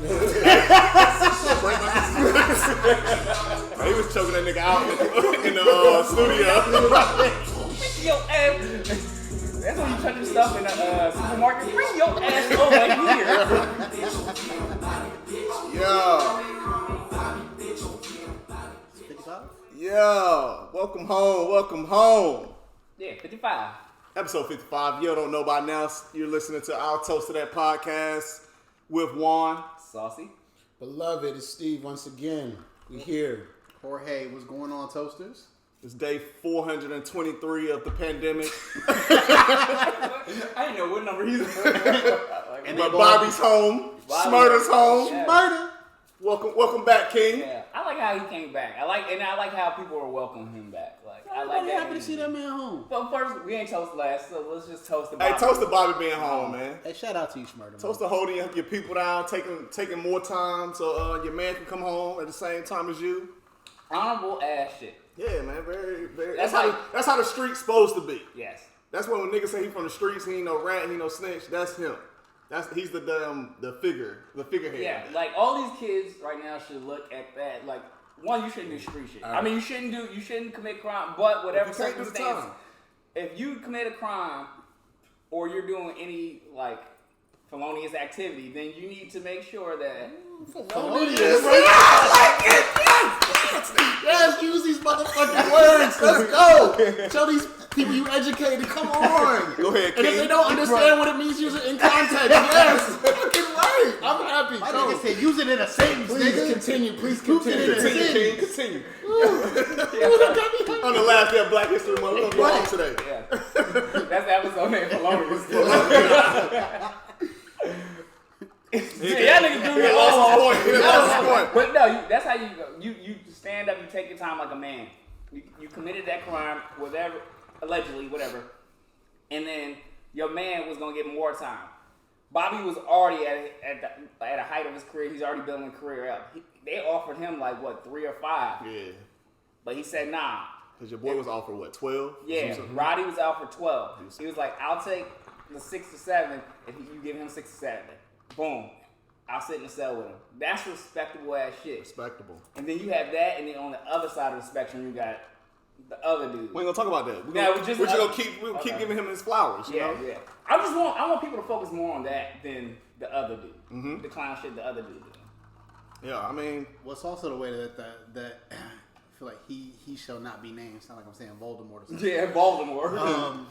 He was choking that nigga out in the studio. Yo, ass. That's when you touch your stuff in the supermarket. Bring your ass over here. Yo, welcome home. Yeah, 55. Episode 55. You don't know by now, you're listening to our Toast to That podcast with Juan. Saucy. Beloved, it's Steve once again. We here. Jorge, what's going on, Toasters? It's day 423 of the pandemic. I didn't know what number he's on. But Bobby's home. Smurder's home. Yeah. Smurder. Welcome back, King. Yeah, I like how he came back. I like how people are welcoming him back. I like that. Happy to see that man home. But first, we ain't toast last, so let's just toast the Bobby. Hey, toast to Bobby being home, man. Hey, shout out to you, Smurder. Toast to holding your people down, taking more time so your man can come home at the same time as you. Honorable ass shit. Yeah, man, very, very. That's how the street's supposed to be. Yes. That's when niggas say he from the streets, he ain't no rat, he ain't no snitch. That's him. He's the figurehead. Yeah, like all these kids right now should look at that. Like, one, you shouldn't do street shit. I mean, you shouldn't commit crime. But whatever circumstance, if you commit a crime or you're doing any like felonious activity, then you need to make sure that. Felonious. Yes, use these motherfucking words. Let's go. Tell these people you educated. Come on. Go ahead, King. And if they don't understand what it means, use it in context. Yes. Fucking right. I'm happy. My nigga said use it in a sentence. Please continue. Continue, King. On the last day of Black History Month, we're going to go home today. Yeah. That's the episode name, Felonious. Yeah, nigga do me point. But no, that's how you go. You stand up, you take your time like a man. You committed that crime, whatever, allegedly, whatever, and then your man was gonna get more time. Bobby was already at a height of his career. He's already building a career up. They offered him like what, 3 or 5. Yeah. But he said nah. Cause your boy was offered what, 12? Yeah, Roddy was out for 12. He was like, I'll take the 6 to 7 if you give him 6 to 7. Boom. I'll sit in the cell with him. That's respectable ass shit. Respectable. And then you have that, and then on the other side of the spectrum, you got the other dude. We ain't gonna talk about that. We'll keep giving him his flowers. You know? Yeah. I want people to focus more on that than the other dude. Mm-hmm. The clown shit the other dude did. Yeah, I mean, what's also the way that I feel like he shall not be named. It's not like I'm saying Voldemort or something. Yeah, Voldemort.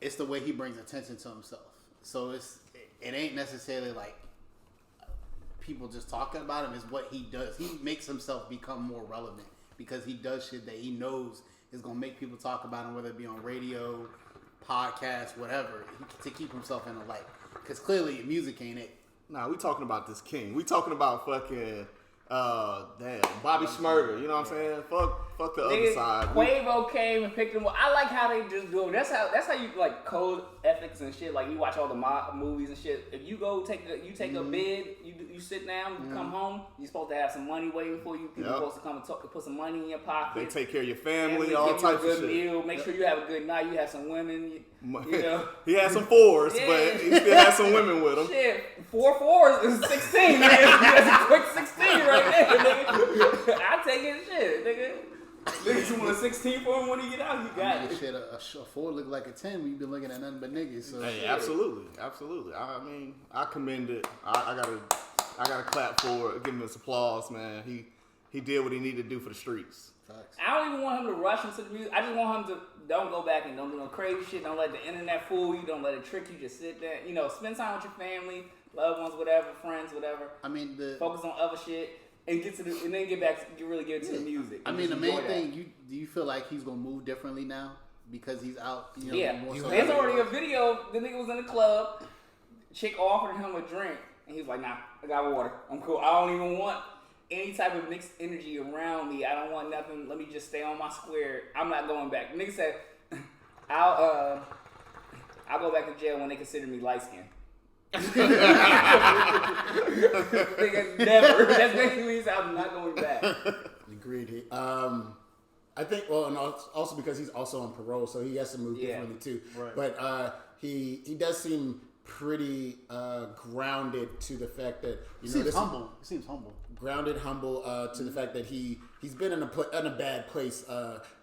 It's the way he brings attention to himself. So it ain't necessarily like people just talking about him. Is what he does. He makes himself become more relevant because he does shit that he knows is gonna make people talk about him, whether it be on radio, podcast, whatever, to keep himself in the light. Because clearly, music ain't it. Nah, we talking about this king. We talking about fucking Bobby Smurder. You know what I'm saying? Fuck the other side. Quavo came and picked him up. I like how they just do it. That's how you like code ethics and shit. Like you watch all the movies and shit. If you go take a bid, you sit down, you come home. You're supposed to have some money waiting for you. People supposed to come and put some money in your pocket. They take care of your family, all types of shit. Meal. Make sure you have a good night. You have some women. You know. He had some 4s, but he still had some women with him. Shit, 4 4s is 16, man. That's a quick 16 right there, nigga. I take it shit, nigga. Niggas, you want a 16 for him when he get out? You got it. Shit, a 4 look like a 10 when you been looking at nothing but niggas. So hey, absolutely. I mean, I commend it. I gotta clap for it. Give him his applause, man. He did what he needed to do for the streets. Facts. I don't even want him to rush into the music. I just want him to don't go back and don't do no crazy shit. Don't let the internet fool you. Don't let it trick you. Just sit there. You know, spend time with your family, loved ones, whatever, friends, whatever. I mean, focus on other shit. And get then get back. Really get into the music. I mean, the main thing. Do you feel like he's gonna move differently now because he's out? You know, yeah. more so There's already a video. The nigga was in the club. Chick offered him a drink, and he was like, "Nah, I got water. I'm cool. I don't even want any type of mixed energy around me. I don't want nothing. Let me just stay on my square. I'm not going back." The nigga said, "I'll go back to jail when they consider me light skinned." Nigga, never. That's basically I'm not going back. Agreed. I think, well, and also because he's also on parole, so he has to move differently too. Right. But he does seem pretty grounded to the fact that He seems humble. He seems humble. Grounded, humble to the fact that he's been in a bad place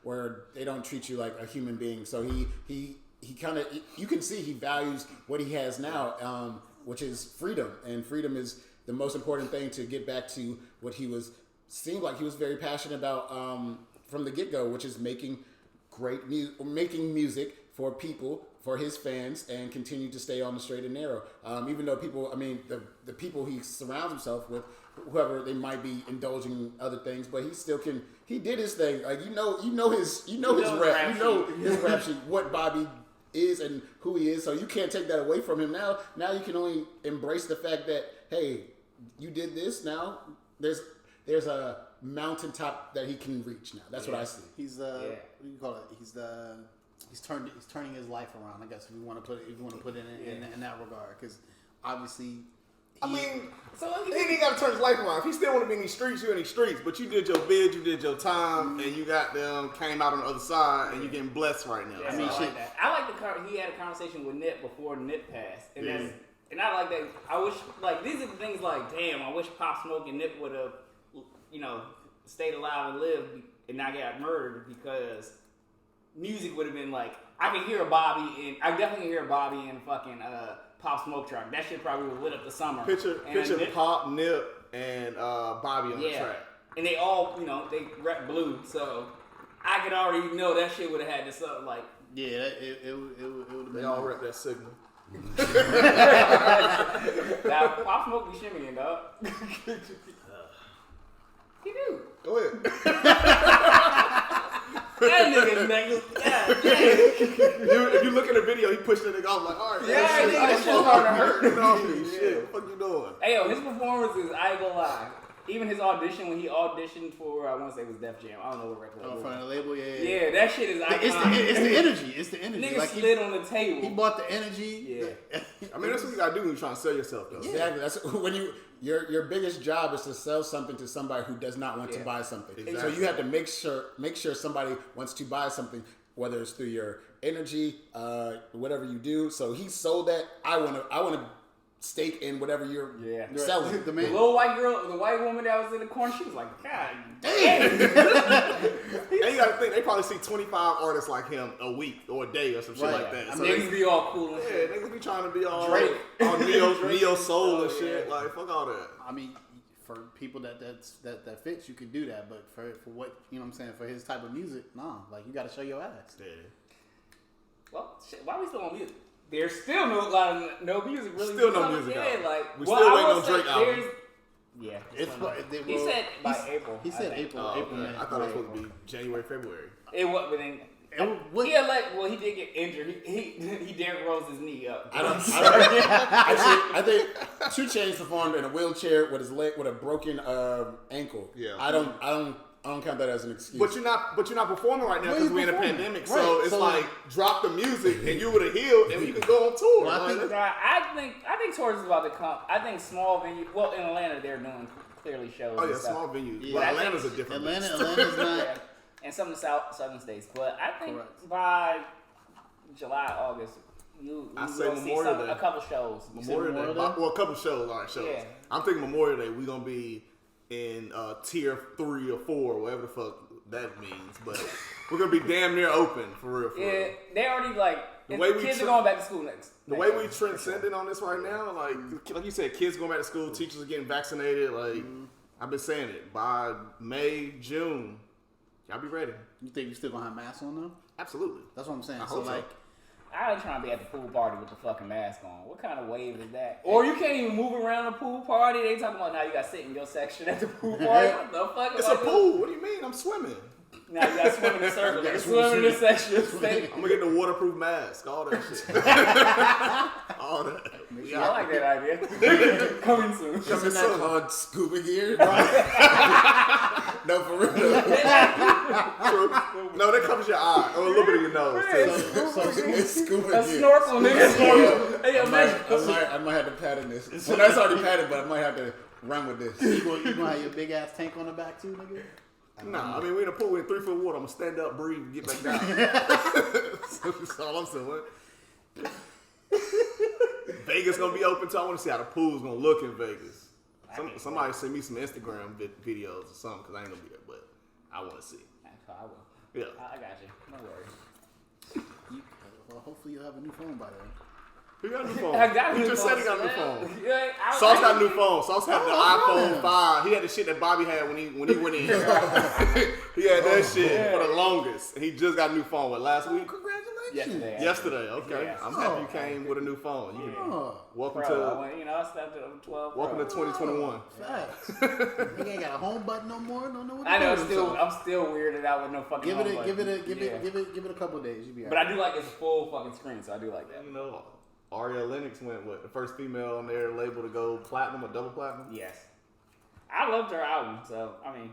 where they don't treat you like a human being. So he kind of, you can see he values what he has now, which is freedom, and freedom is the most important thing to get back to what seemed like he was very passionate about from the get-go, which is making music for people, for his fans, and continue to stay on the straight and narrow. Even though the people he surrounds himself with, whoever they might be indulging in other things, but he still can. He did his thing. Like his rap sheet, what Bobby is and who he is. So you can't take that away from him now. Now you can only embrace the fact that, hey, you did this. Now there's a mountaintop that he can reach now. That's what I see. He's what do you call it? He's turning his life around. I guess if you want to put it in that regard, because obviously. He ain't got to turn his life around. If he still want to be in these streets, you in these streets. But you did your bid, you did your time, and you got them came out on the other side, and you getting blessed right now. Yeah, I like that. I like he had a conversation with Nip before Nip passed, and and I like that. I wish these are the things damn. I wish Pop Smoke and Nip would have, stayed alive and lived and not got murdered, because music would have been I can hear I definitely hear Bobby and fucking Pop Smoke track. That shit probably would lit up the summer. Picture Pop, Nip, and Bobby on the track. And they all, they rap blue, so I could already know that shit would have had this up Yeah, it would. They all rep that signal. Now Pop Smoke be shimmying, dog. He do. Go ahead. That nigga's neck. If you look at the video, he pushed the nigga off all right. That shit started hurting. Shit, what the fuck you doing? Hey, yo, his performances, I ain't gonna lie. Even his audition, when he auditioned for, I want to say it was Def Jam. I don't know what record it was. From the label, Yeah, that shit is iconic. It's the energy. It's the energy. Nigga slid on the table. He bought the energy. Yeah. I mean, that's what you gotta do when you're trying to sell yourself, though. Exactly. That's when your biggest job is to sell something to somebody who does not want to buy something. Exactly. So you have to make sure somebody wants to buy something, whether it's through your energy, whatever you do. So he sold that. I want to stake in whatever you're selling. The The little white girl, the white woman that was in the corner, she was like, God damn. And you gotta think, they probably see 25 artists like him a week or a day or some shit like that. So niggas be all cool and shit. niggas be trying to be all Drake. All neo soul and shit. Like, fuck all that. I mean, for people that fits, you could do that. But for what, you know what I'm saying, for his type of music, nah. You got to show your ass. Yeah. Well, shit, why are we still on music? There's still no music really. Still no music out. Yeah, We still waiting on Drake album. Yeah. He said by April. He said April. April. Man. I thought it was supposed to be January, February. It was, but then he did get injured. He Derrick Rose his knee up. I think 2 Chainz performed in a wheelchair with his leg with a broken ankle. Yeah. I don't count that as an excuse. But you're not performing right now because we're in a pandemic. Right. So it's drop the music and you would have healed and you can go on tour. Well, I think tours is about to come. I think small venue. Well, in Atlanta they're doing clearly shows. Oh yeah, and stuff. small venues. Yeah. But I Atlanta's a think different. Atlanta's not. And some of the southern states. But I think Correct. by July, August, you say will see Memorial Day. a couple shows. Memorial Day. Well, a couple shows. All right, shows. Yeah. I'm thinking Memorial Day. We're gonna be in tier 3 or 4, whatever the fuck that means. But we're gonna be damn near open for real. Yeah, they already kids are we going back to school next. The way we transcending on this right now, like you said, kids going back to school, teachers are getting vaccinated. Like I've been saying it, by May, June, y'all be ready. You think you still gonna have masks on though? Absolutely. That's what I'm saying. I So hope so. I ain't trying to be at the pool party with the fucking mask on. What kind of wave is that? Or you can't even move around the pool party. They talking about now you got to sit in your section at the pool party. What the fuck? It's a pool. What do you mean? I'm swimming. Now you got to swim in the circle. You swim in this section. I'm gonna get the waterproof mask. All that shit. All that. Yeah, I like that idea. Coming soon. Isn't that called scuba gear? No, for real. True. No, that covers your eye or a little bit of your nose. Too. It's scuba A gear. snorkel, nigga. Hey, I might have to pattern this. Well, that's already patterned, but I might have to run with this. You gonna have your big ass tank on the back too, nigga? Nah, I mean we in a pool, we in 3 foot water. I'm gonna stand up, breathe, and get back down. That's all I'm saying. Vegas gonna be open too. I want to see how the pool's gonna look in Vegas. Somebody send me some Instagram videos or something because I ain't gonna be there, but I want to see. I will. Yeah, I got you. No worries. Well, hopefully you'll have a new phone by then. He got a new phone. I got a He new just phone. said he got a new phone. Yeah, Sauce got a new phone. Sauce had the Oh, iPhone 5. He had the shit that Bobby had when he went in. He had that shit for the longest. He just got a new phone. What, last week? Congratulations. Yesterday. Okay. Yeah. I'm happy you came with a new phone. Welcome Pro. to I went, I stepped up to 12. welcome to 2021. Facts. He ain't got a home button no more. Don't know what to I know. do. I'm still weirded out with no fucking. Give home it button. give it a couple days. You be But alright. I do like it's a full fucking screen, so I do like that. You know, Lennox went the first female on their label to go platinum or double platinum. Yes, I loved her album. So I mean,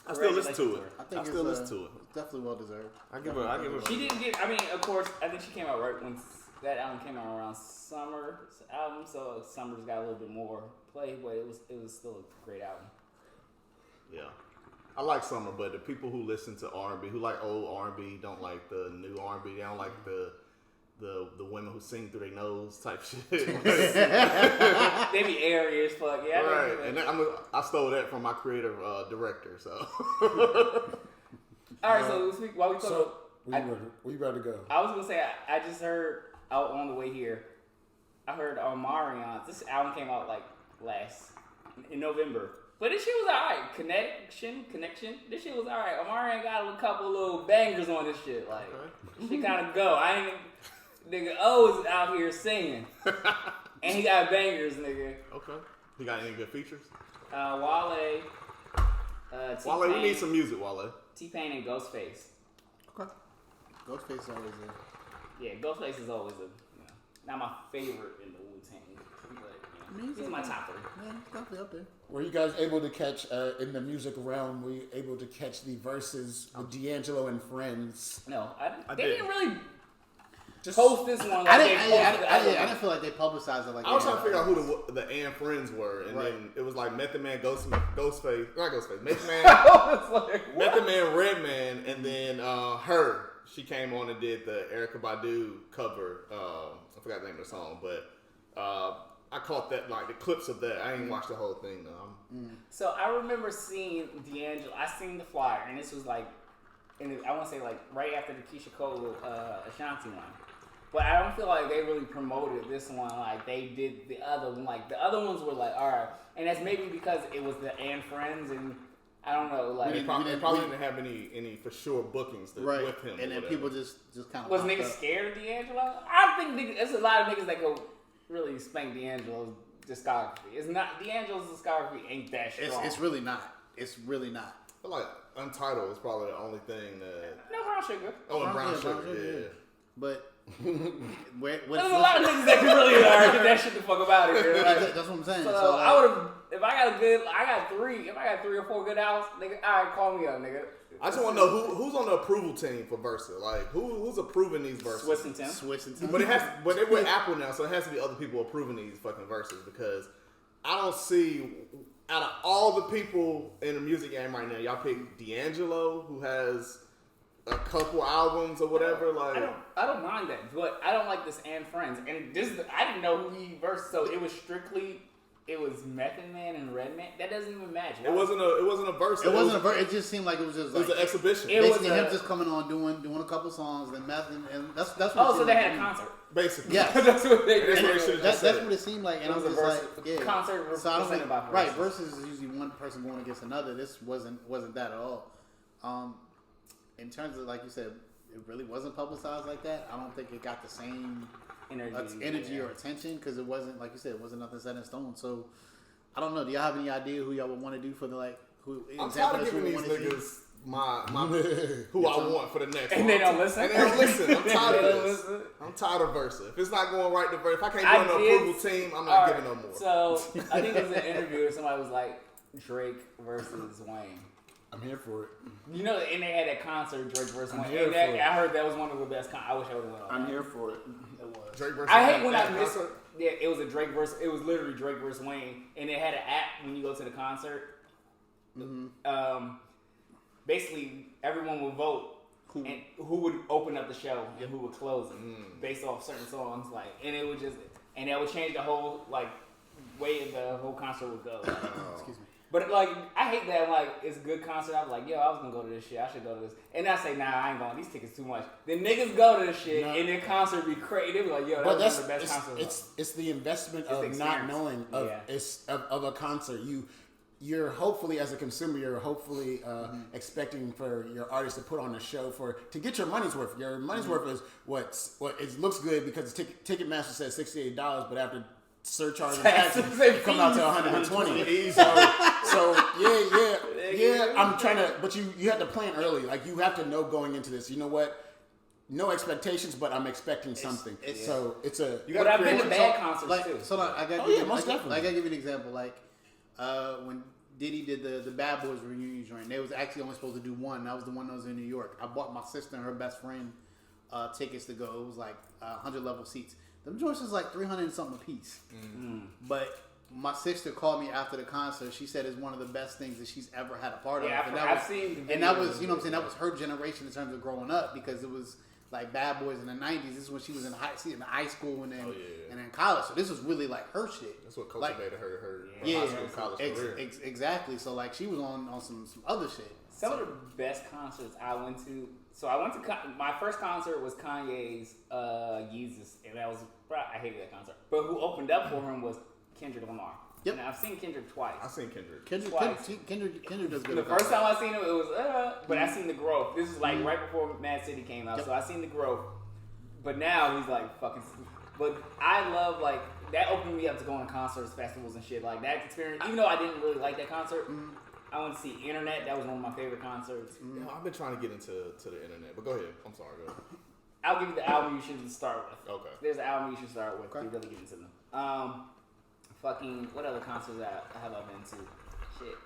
I still listen to it. I think I still listen to it. It's definitely well deserved. I give her. she didn't get. I mean, of course, I think she came out right when that album came out around Summer's album, so Summer's got a little bit more play, but it was still a great album. Yeah. I like Summer, but the people who listen to R&B, who like old R&B, don't like the new R&B. They don't like the women who sing through their nose type shit. They be airy as fuck. Yeah, right. And I stole that from my creative director. So. All right, so while we talk, So, where you about to go? I was gonna say I just heard out on the way here. I heard Omarion. This album came out like in November, but this shit was alright. Connection. This shit was alright. Omarion got a couple little bangers on this shit. Like she kind of go. I ain't nigga O is out here singing, and he got bangers, nigga. Okay. He got any good features? Wale. Wale, we need some music, Wale. T-Pain and Ghostface. Okay. Ghostface is always there. Yeah, Ghostface is always not my favorite in the Wu-Tang, but he's my top three. Yeah, he's definitely up there. Were you guys able to catch, in the music realm, were you able to catch the verses with D'Angelo and Friends? No, they did. didn't really Just post this one. Like I they posted the other didn't one. feel like they publicized it like I was they trying to had. figure out who the and friends were, and Right. then it was like Method Man, Ghostface, not Ghostface, Method Man, It's like, Method Man, Redman, and then her. She came on and did the Erykah Badu cover. I forgot the name of the song, but I caught that, like the clips of that. I ain't watched the whole thing though. So I remember seeing D'Angelo. I seen the flyer, and this was like, I want to say like right after the Keisha Cole Ashanti one. But I don't feel like they really promoted this one like they did the other one. Like the other ones were like, all right, and that's maybe because it was the and Friends, and I don't know, like They probably didn't have any for sure bookings Right. with him. And then or people whatever. just kind of was niggas scared of D'Angelo? I think there's a lot of niggas that go really spank D'Angelo's discography. It's not D'Angelo's discography ain't that strong. It's really not. It's really not. I feel like Untitled is probably the only thing that. No Brown Sugar. Oh, and Brown Yeah, Sugar, yeah. But There's a lot of niggas that can really get that shit the fuck about it. Here. Like, that's what I'm saying. so So, I would have, if I got three or four good albums, nigga, all right, call me up, nigga. I just want to know who's on the approval team for Versa. Like who's approving these verses? Swiss and Tim. Swiss and Tim. But they're with Apple now, so it has to be other people approving these fucking verses because I don't see out of all the people in the music game right now, y'all pick D'Angelo who has a couple albums or whatever. Like I don't mind that, but I don't like this and Friends. And this I didn't know who he versed, so it was strictly Method Man and Redman. That doesn't even match. it wasn't a verse. It wasn't a verse. It just seemed like it was just It was like an exhibition. It was basically him just coming on doing a couple songs, then Meth and that's what. Oh, it so seemed they like had to a me. concert. Basically, Yeah. That's what they That's did. what they should've That's said. what it seemed like, and It I'm was just a like, verse, concert So I don't presented think, by right, verses. versus is usually one person going against another. This wasn't that at all. In terms of like you said, it really wasn't publicized like that. I don't think it got the same energy or attention because it wasn't, like you said, it wasn't nothing set in stone. So I don't know. Do y'all have any idea who y'all would want to do for the who? I'm tired of giving these niggas my who I want for the next one. And they don't listen. And they don't listen. I'm tired They of don't this. listen. I'm tired of Versa. If it's not going right to Versa, if I can't I join the did- approval team, I'm All not right, giving no more. So I think it was an interview where somebody was like Drake versus Wayne. I'm here for it. You know, and they had that concert, Drake versus I'm Wayne. here And for it. I heard that was one of the best. I wish I would have went on. I'm that. here for it. It was. Drake versus I hate when that I miss. concert? Yeah, it was a Drake versus. It was literally Drake versus Wayne, and they had an app when you go to the concert. Basically, everyone would vote. And who would open up the show and who would close it based off certain songs, like, and it would just and that would change the whole like way the whole concert would go. Excuse me. But like, I hate that. Like, it's a good concert. I was like, yo, I was gonna go to this shit. I should go to this. And I say, nah, I ain't going. These tickets too much. Then niggas go to this shit, and their concert be crazy. They be like, yo, that was one of the best concerts. It's the investment of not knowing of a concert. You're hopefully, as a consumer, you're hopefully expecting for your artist to put on a show to get your money's worth. Your money's worth is what it looks good because Ticketmaster says $68, but after surcharge and taxes, it come out to $120. So yeah. I'm trying to, but you have to plan early. Like you have to know going into this. You know what? No expectations, but I'm expecting something. So it's a. But I've been to bad concerts too. So I got most definitely. I gotta give you an example. Like when Diddy did the Bad Boys reunion joint, they was actually only supposed to do one. That was the one that was in New York. I bought my sister and her best friend tickets to go. It was like 100 level seats. Them joints was like $300 and something a piece. Mm-hmm. But my sister called me after the concert. She said it's one of the best things that she's ever had a part of. I've seen. And that was, you know what I'm saying, that was her generation in terms of growing up because it was like Bad Boys in the 90s. This is when she was in high school and then in college. So this was really like her shit. That's what cultivated her high school college career. Exactly. So like she was on some other shit. Some of the best concerts I went to. So I went to my first concert was Kanye's Yeezus, and that was I hated that concert. But who opened up for him was Kendrick Lamar. Yep. And I've seen Kendrick twice. I've seen Kendrick twice. Kendrick does good. The first time I seen him, it was but I seen the growth. This is like right before Mad City came out, so I seen the growth. But now he's like fucking. But I love like that opened me up to going to concerts, festivals, and shit like that experience. Even though I didn't really like that concert. I went to see Internet. That was one of my favorite concerts. Yeah, I've been trying to get into the Internet, but go ahead. I'm sorry. Go ahead. I'll give you the album you should start with. Okay. There's an album you should start with to really get into them. Fucking, what other concerts have I been to? Shit.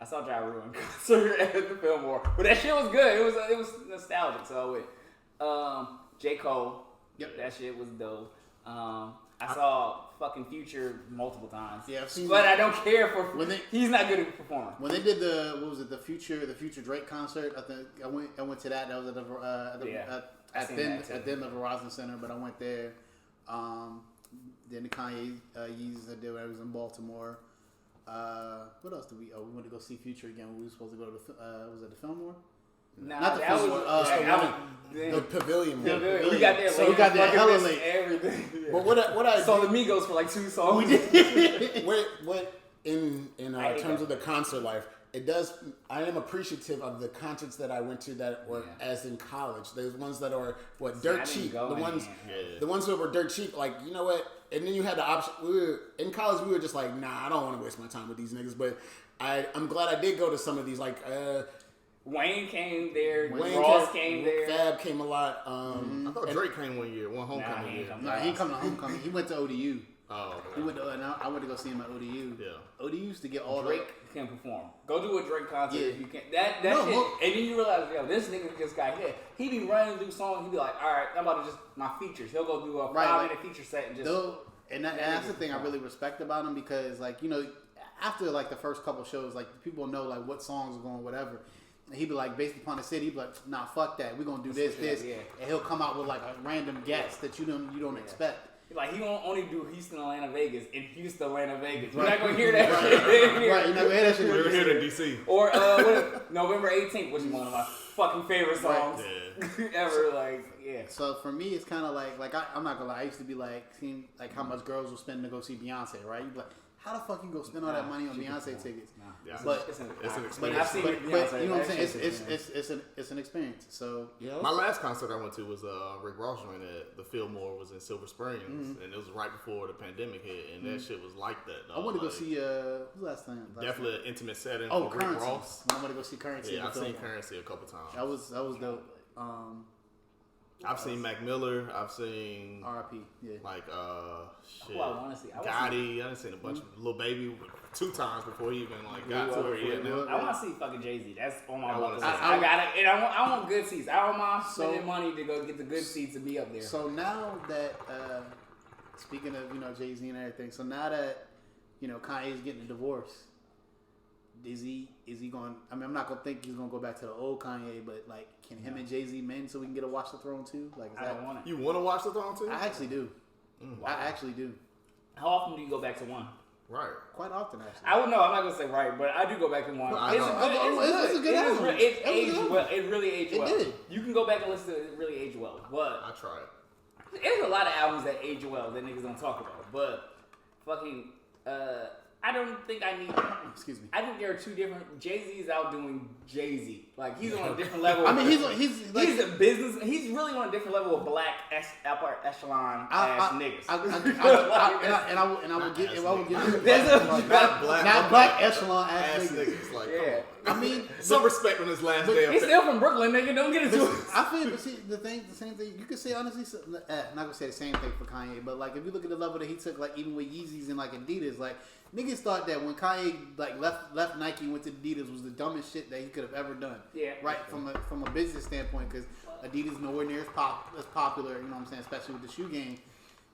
I saw Ja Rule in concert at the Fillmore. But that shit was good. It was nostalgic, so I went. J. Cole. Yep. That shit was dope. I saw fucking Future multiple times. Yeah, I've seen but I don't care for he's not good at performing. When they did the Future Drake concert, I think I went to that. That was at the Verizon Center, but I went there. Then the Kanye Yeezus I did when I was in Baltimore. What else did we? Oh, we went to go see Future again. We were supposed to go to was it the Fillmore? Nah, not the Fillmore. The Pavilion. We got there. So we got there hella late. Everything. But what I saw the Migos for like 2 songs. What in terms of the concert life, it does. I am appreciative of the concerts that I went to that were as in college. There's ones that are dirt cheap. The ones that were dirt cheap. Like, you know what? And then you had the option. In college. We were just like, nah, I don't want to waste my time with these niggas. But I'm glad I did go to some of these. Like Wayne came there. Ross came there. Fab came a lot. I thought Drake came one homecoming year. No, he ain't coming to homecoming. He went to ODU. Oh, okay. He went to, and I went to go see him at ODU. Yeah. ODU used to get all Drake can perform. Go do a Drake concert if you can. That shit. And then you realize, yo, this nigga just got hit. He be running through songs. He be like, all right, I'm about to just my features. He'll go do a 5-minute feature set and just. And that's the thing I really respect about him because, like, you know, after like the first couple shows, like people know like what songs are going, whatever. And he'd be like, based upon the city, he'd be like, nah, fuck that. We're gonna do this, and he'll come out with like a random guest that you don't expect. Like, he won't only do Houston, Atlanta, Vegas, and Houston, Atlanta, Vegas. You're not going to hear that shit. Right, you're not going to hear that shit. You're going to hear it in D.C. Or November 18th, which is one of my fucking favorite songs ever. Like, yeah. So for me, it's kind of like I'm not going to lie. I used to be like, seeing like how much girls will spend to go see Beyonce, right? You'd be like, how the fuck you go spend all that money on Beyonce tickets? Yeah. But it's an experience. But I've seen you know what I'm saying? It's an experience. So my last concert I went to was Rick Ross joint at the Fillmore was in Silver Springs, and it was right before the pandemic hit, and that shit was like that. Dog. I want to go see who last time? Definitely an intimate setting. Oh, for Currency. Rick Ross. I want to go see Currency. Yeah, I've seen Currency a couple times. That was dope. I've seen Mac Miller. I've seen R.I.P. Yeah. Like shit. Who I want to see. Gotti. I done seen a bunch of Lil Baby 2 times before he even like got to where he is now. I want to see fucking Jay-Z. That's on my bucket list. I got it, and I want good seats. I don't mind spending money to go get the good seats and be up there. So now that speaking of Jay-Z and everything, so now that Kanye's getting a divorce. Is he going? I mean, I'm not gonna think he's gonna go back to the old Kanye, but like, can him and Jay-Z mend so we can get a Watch the Throne too? Like, I don't want it. You want to Watch the Throne too? I actually do. I actually do. How often do you go back to one? Right. Quite often, actually. I would know. I'm not gonna say right, but I do go back to one. It's good. It aged well. It really aged well. It did. You can go back and listen to it. It really aged well. But I tried. there's a lot of albums that age well that niggas don't talk about. But fucking, I don't think I need. Excuse me. I think there are two different. Jay-Z's outdoing Jay-Z. Like he's on a different level. I mean, he's like, he's a business. He's really on a different level of black upper echelon ass niggas. And I will give him not black echelon ass niggas. Like, yeah. I mean, some respect on his last day. He's still from Brooklyn, nigga. Don't get into it. I feel, but see, the same thing. You could say honestly, not gonna say the same thing for Kanye, but like if you look at the level that he took, like even with Yeezys and like Adidas, like niggas thought that when Kanye like left Nike and went to Adidas was the dumbest shit that he could have ever done. Yeah. Right from a business standpoint, because Adidas nowhere near as popular. You know what I'm saying, especially with the shoe game.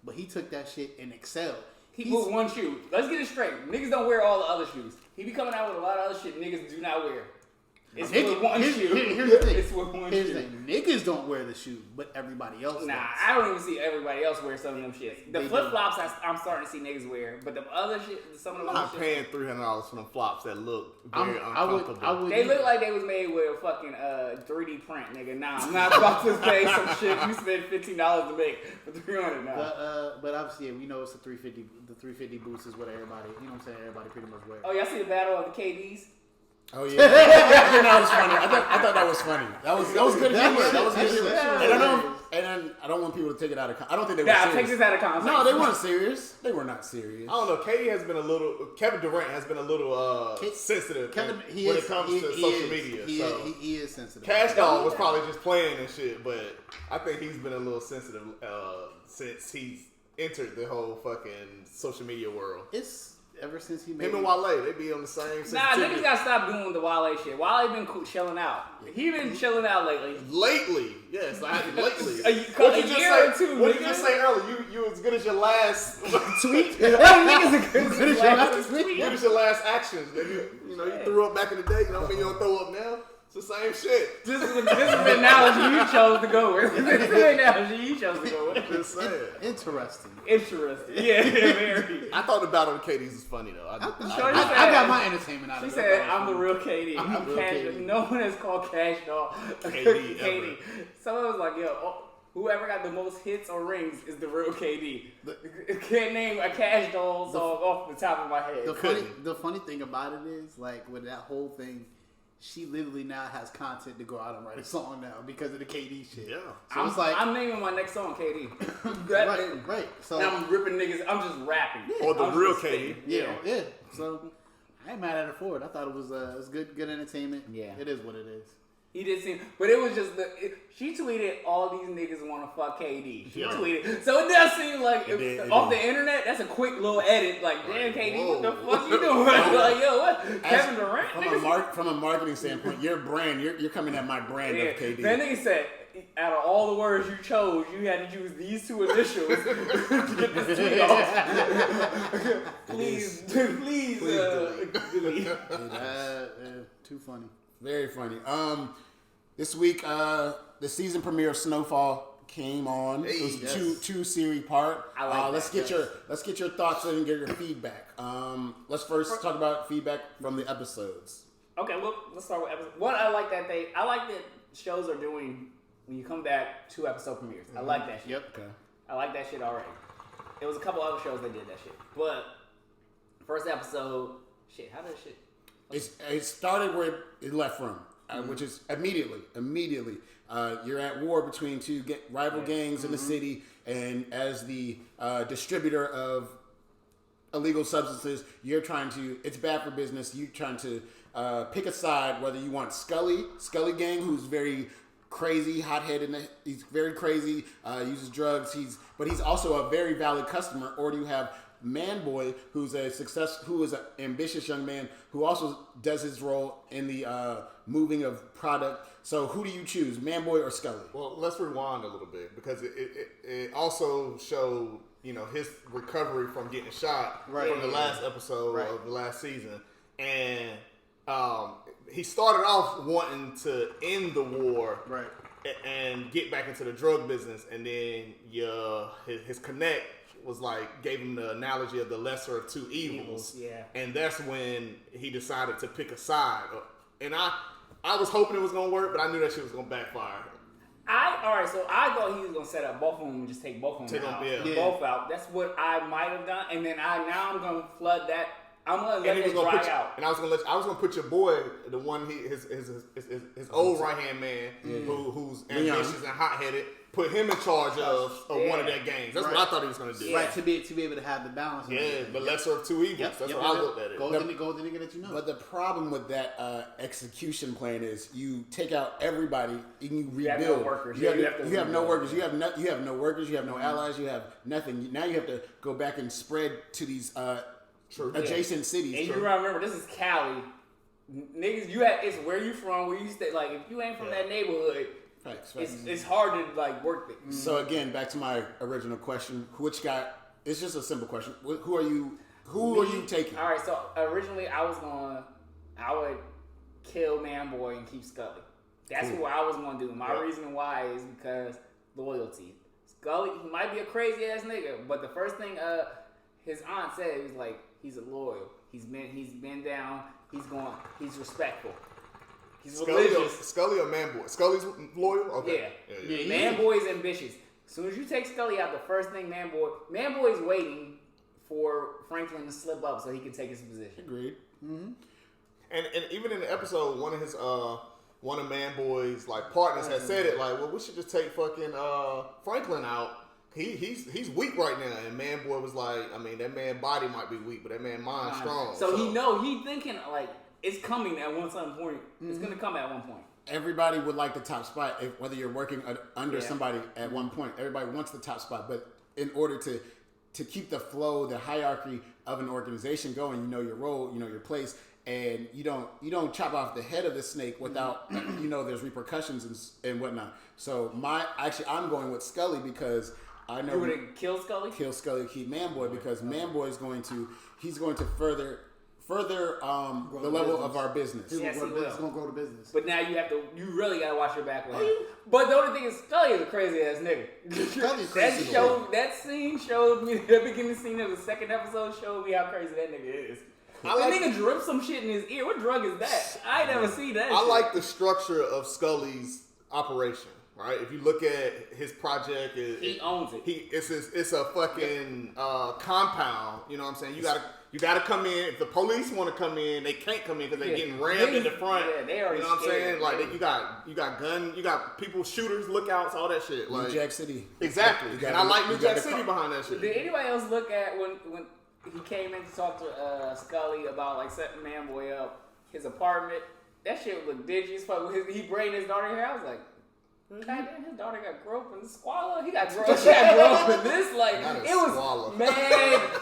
But he took that shit and excelled. He put one shoe. Let's get it straight. Niggas don't wear all the other shoes. He be coming out with a lot of other shit niggas do not wear. It's with one shoe. Here's the thing. It's with one here's shoe. the thing. Niggas don't wear the shoe, but everybody else Nah, does. I don't even see everybody else wear some of them shits. The flip flops I'm starting to see niggas wear, but the other shit, some of them I'm not shit, paying $300 for them flops that look very uncomfortable. I would they look like they was made with a fucking 3D print, nigga. Nah, I'm not about to pay some shit you spend $15 to make for $300 now. But obviously, yeah, we know it's the 350. The 350 boots is what everybody, you know what I'm saying? Everybody pretty much wear. Oh, y'all see the battle of the KDs? Oh yeah, that was funny. I thought that was funny. That was good humor. That was good humor. And I don't want people to take it out of. I don't think they were serious. Take this out of context. No, they weren't serious. They were not serious. I don't know. Kevin Durant has been a little sensitive when it comes to social media. He is sensitive. Cash Doll was probably just playing and shit, but I think he's been a little sensitive since he's entered the whole fucking social media world. It's ever since he made him and Wale, they be on the same. Nah, niggas gotta stop doing the Wale shit. Wale been chilling out. He been chilling out lately. Lately, yes, lately. a year or two. What did you just say earlier? You as good as your last tweet. Niggas as good as your last tweet. Good as your last actions. You threw up back in the day. You don't mean you don't throw up now. It's the same shit. This is the analogy you chose to go with. This is the analogy you chose to go with. Just saying. Interesting. Yeah, very. I thought the battle of KDs was funny though. I got my entertainment out of it. She said, "I'm the real KD. I'm Cash. KD. No one has called Cash Doll KD. Someone was like, yo, whoever got the most hits or rings is the real KD. Can't name a Cash Doll song off the top of my head. The funny thing about it is, like, with that whole thing, she literally now has content to go out and write a song now because of the KD shit. Yeah. So it's like, I'm naming my next song KD. right. So now I'm ripping niggas. I'm just rapping. Yeah. Or the real KD. Yeah. So I ain't mad at her for it. I thought it was good entertainment. Yeah. It is what it is. He did seem, but it was just she tweeted all these niggas want to fuck KD. She tweeted, so it does seem like off the internet. That's a quick little edit. Like, damn, KD, what the fuck you doing? Like, yo, what? Kevin Durant? From a marketing standpoint, your brand, you're coming at my brand of KD. That nigga said, out of all the words you chose, you had to use these two initials to get this tweet off. please delete. Too funny. Very funny. This week, the season premiere of Snowfall came on. It was two series part. I like let's get your thoughts and get your feedback. Let's first talk about feedback from the episodes. Okay, well, let's start with episode. What I like that shows are doing when you come back 2 episode premieres. I like that shit. Yep. Okay. I like that shit already. There was a couple other shows that did that shit, but first episode, shit. How did shit? It started where it left from, which is immediately. You're at war between two rival gangs in the city, and as the distributor of illegal substances, it's bad for business. You're trying to pick a side, whether you want Scully gang, who's very crazy, hot-headed, he's very crazy, uses drugs, but he's also a very valid customer, or do you have Manboy, who is an ambitious young man who also does his role in the moving of product. So who do you choose, Manboy or Scully? Well, let's rewind a little bit because it also showed his recovery from getting shot from the last episode of the last season, and he started off wanting to end the war and get back into the drug business, and then his connect was like gave him the analogy of the lesser of two evils. Yeah. And that's when he decided to pick a side. And I was hoping it was gonna work, but I knew that shit was gonna backfire. So I thought he was gonna set up both of them and just take both of them out. Both out. That's what I might have done, and then I'm gonna flood that. I'm gonna let it dry out. And I was gonna put your boy, the one his old right hand man, who's ambitious and hot headed, put him in charge of one of their games. That's what I thought he was gonna do. Right, to be able to have the balance. Yeah, the lesser of two evils. That's what I looked at it. Go to the nigga that you know. But the problem with that execution plan is you take out everybody and you rebuild. You have no workers. You have no workers. You have no workers. You have no allies. You have nothing. Now you have to go back and spread to these adjacent cities. And you remember, this is Cali. Niggas, it's where you from, where you stay. Like, if you ain't from that neighborhood, it's hard to, like, work it. So, again, back to my original question. Which guy, it's just a simple question. Who are you taking? All right, so originally I would kill Manboy and keep Scully. That's what I was going to do. My reason why is because loyalty. Scully, he might be a crazy-ass nigga, but the first thing his aunt said was like, he's a loyal. He's been down. He's respectful. He's religious. Scully or Manboy? Scully's loyal? Okay. Yeah. Manboy's ambitious. As soon as you take Scully out, the first thing Manboy's waiting for Franklin to slip up so he can take his position. Agreed. Mm-hmm. And even in the episode, one of Manboy's like partners had said it like, well, we should just take fucking Franklin out. He's weak right now, and Manboy was like, I mean, that man body might be weak, but that man mind strong. So he thinking like it's coming at one certain point. Mm-hmm. It's gonna come at one point. Everybody would like the top spot, whether you're working under somebody at one point. Everybody wants the top spot, but in order to keep the flow, the hierarchy of an organization going, you know your role, you know your place, and you don't chop off the head of the snake without there's repercussions and whatnot. So I'm going with Scully because I know you would kill Scully. Kill Scully, keep Manboy because Manboy is going to further the level of our business. Yes, he will. He's gonna grow the business. But now you really gotta watch your back with him. But the only thing is, Scully is a crazy ass nigga. Scully's crazy. That scene showed me, the beginning scene of the second episode showed me how crazy that nigga is. That nigga dripped some shit in his ear. What drug is that? I ain't never seen that. I like the structure of Scully's operation. Right, if you look at his project, he owns it. It's a fucking compound. You know what I'm saying? You gotta come in. If the police want to come in, they can't come in because they're getting rammed in the front. Yeah, they already. You know what I'm saying? Like you got people, shooters, lookouts, all that shit. Like New Jack City. Exactly. And I like New Jack City behind that shit. Did anybody else look at when he came in to talk to Scully about like setting Manboy up, his apartment? That shit looked dingy as fuck. He braided his daughter hair. I was like, God damn, his daughter got grown up in the squalor. She got grown up in this. Like, it was, man,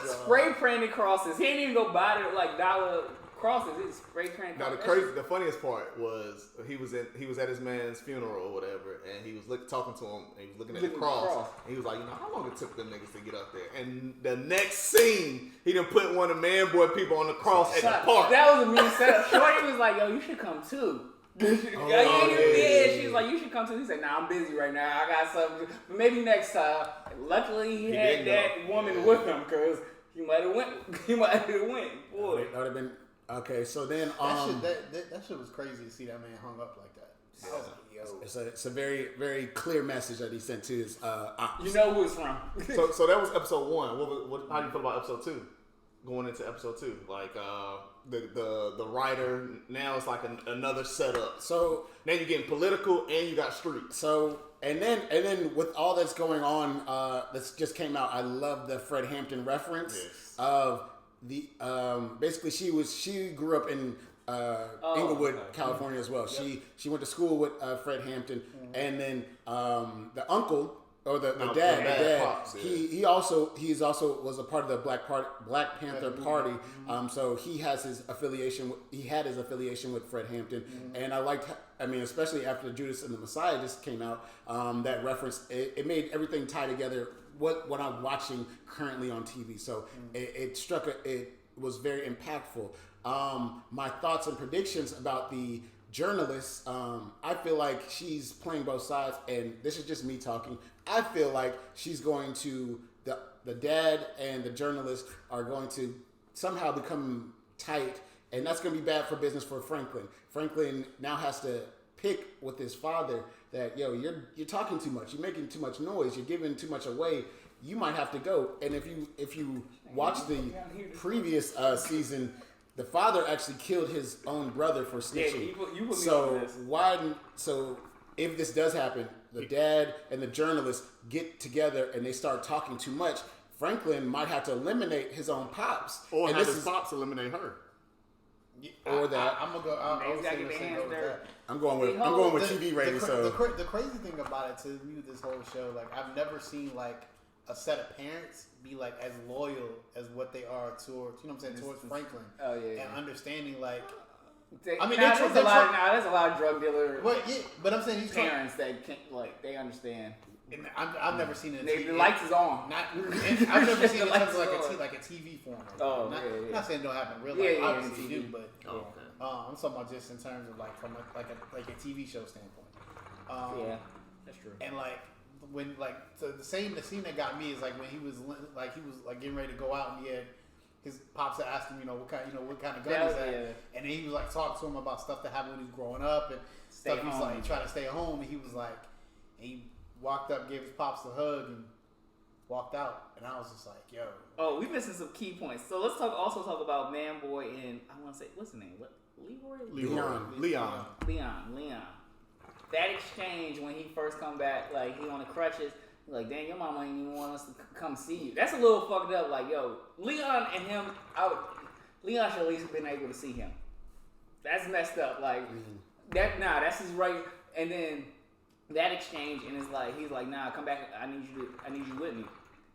spray painted crosses. He didn't even go buy it like dollar crosses. He spray painted crosses. The funniest part was he was at his man's funeral or whatever, and he was talking to him, and he was looking at the cross. And he was like, how long it took them niggas to get up there? And the next scene, he done put one of Manboy people on the cross at the park. That was a mean setup. Shorty was like, yo, you should come too. She's like, you should come to. He said, nah, I'm busy right now. I got something. But maybe next time. Luckily, he had that woman with him because he might have went. Boy, that would have been okay. So then, that shit was crazy to see that man hung up like that. It's a very, very clear message that he sent to his ops. You know who it's from. so that was episode 1. How do you feel about episode 2? Going into episode 2, like the writer now it's like another setup. So now you're getting political and you got street. So and then with all that's going on, that just came out. I love the Fred Hampton reference of the basically she grew up in Inglewood, California as well. Yep. She went to school with Fred Hampton, and then the uncle. Or the dad. Pops, he also was a part of the Black Panther Party. So he has his affiliation. He had his affiliation with Fred Hampton, and I liked. I mean, especially after Judas and the Messiah just came out, that reference it made everything tie together. What I'm watching currently on TV. So it was very impactful. My thoughts and predictions about the journalist, I feel like she's playing both sides, and this is just me talking. I feel like she's going to the dad and the journalist are going to somehow become tight, and that's going to be bad for business for Franklin. Franklin now has to pick with his father that, yo, you're talking too much, you're making too much noise, you're giving too much away. You might have to go. And if you watch the previous season, the father actually killed his own brother for snitching. So if this does happen, the dad and the journalist get together and they start talking too much, Franklin might have to eliminate his own pops. Or have his pops eliminate her. Or that. I'm gonna go. I'm going with TV ratings. The crazy thing about it, to me, this whole show, like I've never seen like a set of parents be like as loyal as what they are towards, you know what I'm saying, towards Franklin. Oh yeah. And understanding like. There's a lot of drug dealers. But I'm saying these parents that can't, like, they understand. And I've never seen it. The lights is on. I've never seen it in like a TV form. Not saying it don't happen in real life. Obviously you do, but I'm talking about just in terms of like from a TV show standpoint. That's true. And like when the scene that got me is like when he was getting ready to go out and he had. His pops had asked him, what kind of gun is that? Yeah. And then he was like talking to him about stuff that happened when he was growing up and stuff. He's like trying to stay home, and he was like, and he walked up, gave his pops a hug, and walked out. And I was just like, yo. Oh, we missing some key points. So let's also talk about Man Boy and I want to say, what's his name? What? Leon. That exchange when he first come back, like he on the crutches. Like, dang, your mama ain't even want us to come see you. That's a little fucked up. Like, yo, Leon and him, Leon should at least have been able to see him. That's messed up. Like, that's his right. And then that exchange, and it's like, he's like, nah, come back. I need you with me.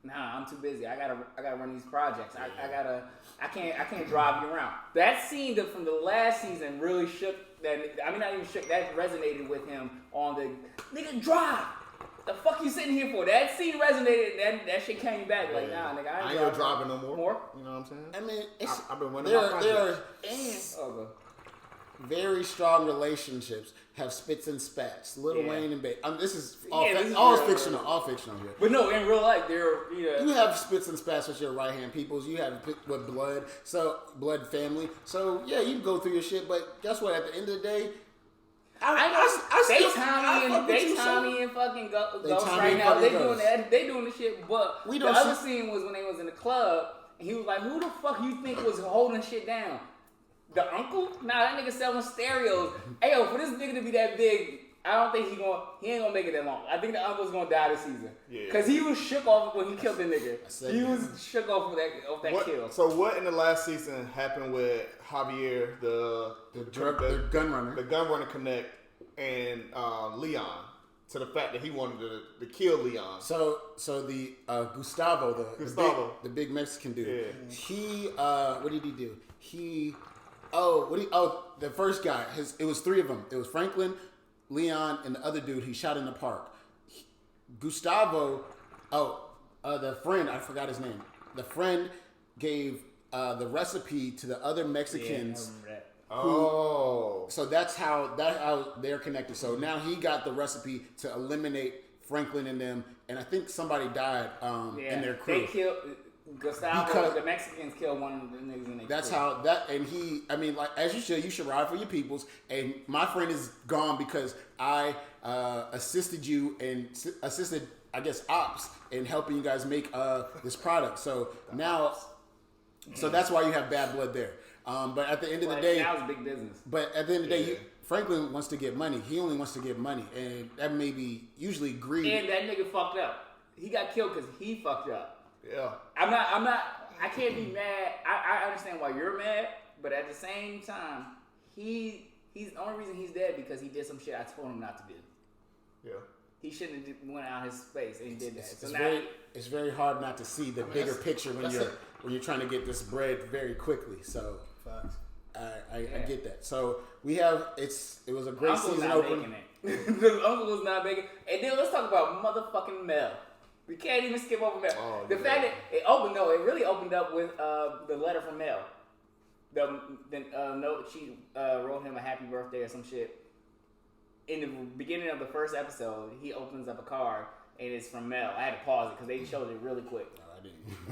Nah, I'm too busy. I gotta run these projects. I can't drive you around. That scene from the last season really shook. Not even shook. That resonated with him on the nigga drive. The fuck you sitting here for? That scene resonated. That shit came back. Like, nah, nigga, I ain't driving no more. You know what I'm saying? I mean, I've been running my projects. There are very strong relationships have spits and spats. Lil Wayne and Baby. This is all fictional here. But no, in real life, you have spits and spats with your right hand peoples. You have with blood family. So yeah, you can go through your shit. But guess what? At the end of the day. They Tommy and fucking Ghost right now. They doing the shit. But the other scene was when they was in the club and he was like, "Who the fuck you think was holding shit down? The uncle? Nah, that nigga selling stereos. Hey yo, for this nigga to be that big, I don't think he ain't gonna make it that long. I think the uncle's gonna die this season. Yeah. Cause he was shook off when he killed the nigga. He was shook off of that kill. So what in the last season happened with Javier, the gun runner, the gun runner connect, and Leon, to the fact that he wanted to kill Leon. So the Gustavo, the big Mexican dude. Yeah. He what did he do? The first guy. It was three of them. It was Franklin, Leon, and the other dude he shot in the park. Gustavo, the friend, I forgot his name. The friend gave the recipe to the other Mexicans. Yeah, I remember that. So that's how they're connected. So now he got the recipe to eliminate Franklin and them, and I think somebody died in their crew. They killed Gustavo. The Mexicans killed one of the niggas in their That's crew. how that, and as you should ride for your peoples. And my friend is gone because I assisted you and assisted, I guess, ops in helping you guys make this product. So now, that's why you have bad blood there. But at the end of the day, that was big business. But at the end of the day, Franklin wants to get money. He only wants to get money, and that may be usually greed. And that nigga fucked up. He got killed because he fucked up. Yeah. I can't be mad. I understand why you're mad, but at the same time, he's the only reason he's dead because he did some shit I told him not to do. Yeah. He shouldn't have went out his space and he did that. It's very hard not to see the bigger picture when you're trying to get this bread very quickly. So I get that. So we have it was a great season opener. The uncle was not making. And then let's talk about motherfucking Mel. We can't even skip over Mel. The fact that it really opened up with the letter from Mel. The note she wrote him a happy birthday or some shit. In the beginning of the first episode, he opens up a card and it's from Mel. I had to pause it because they showed it really quick.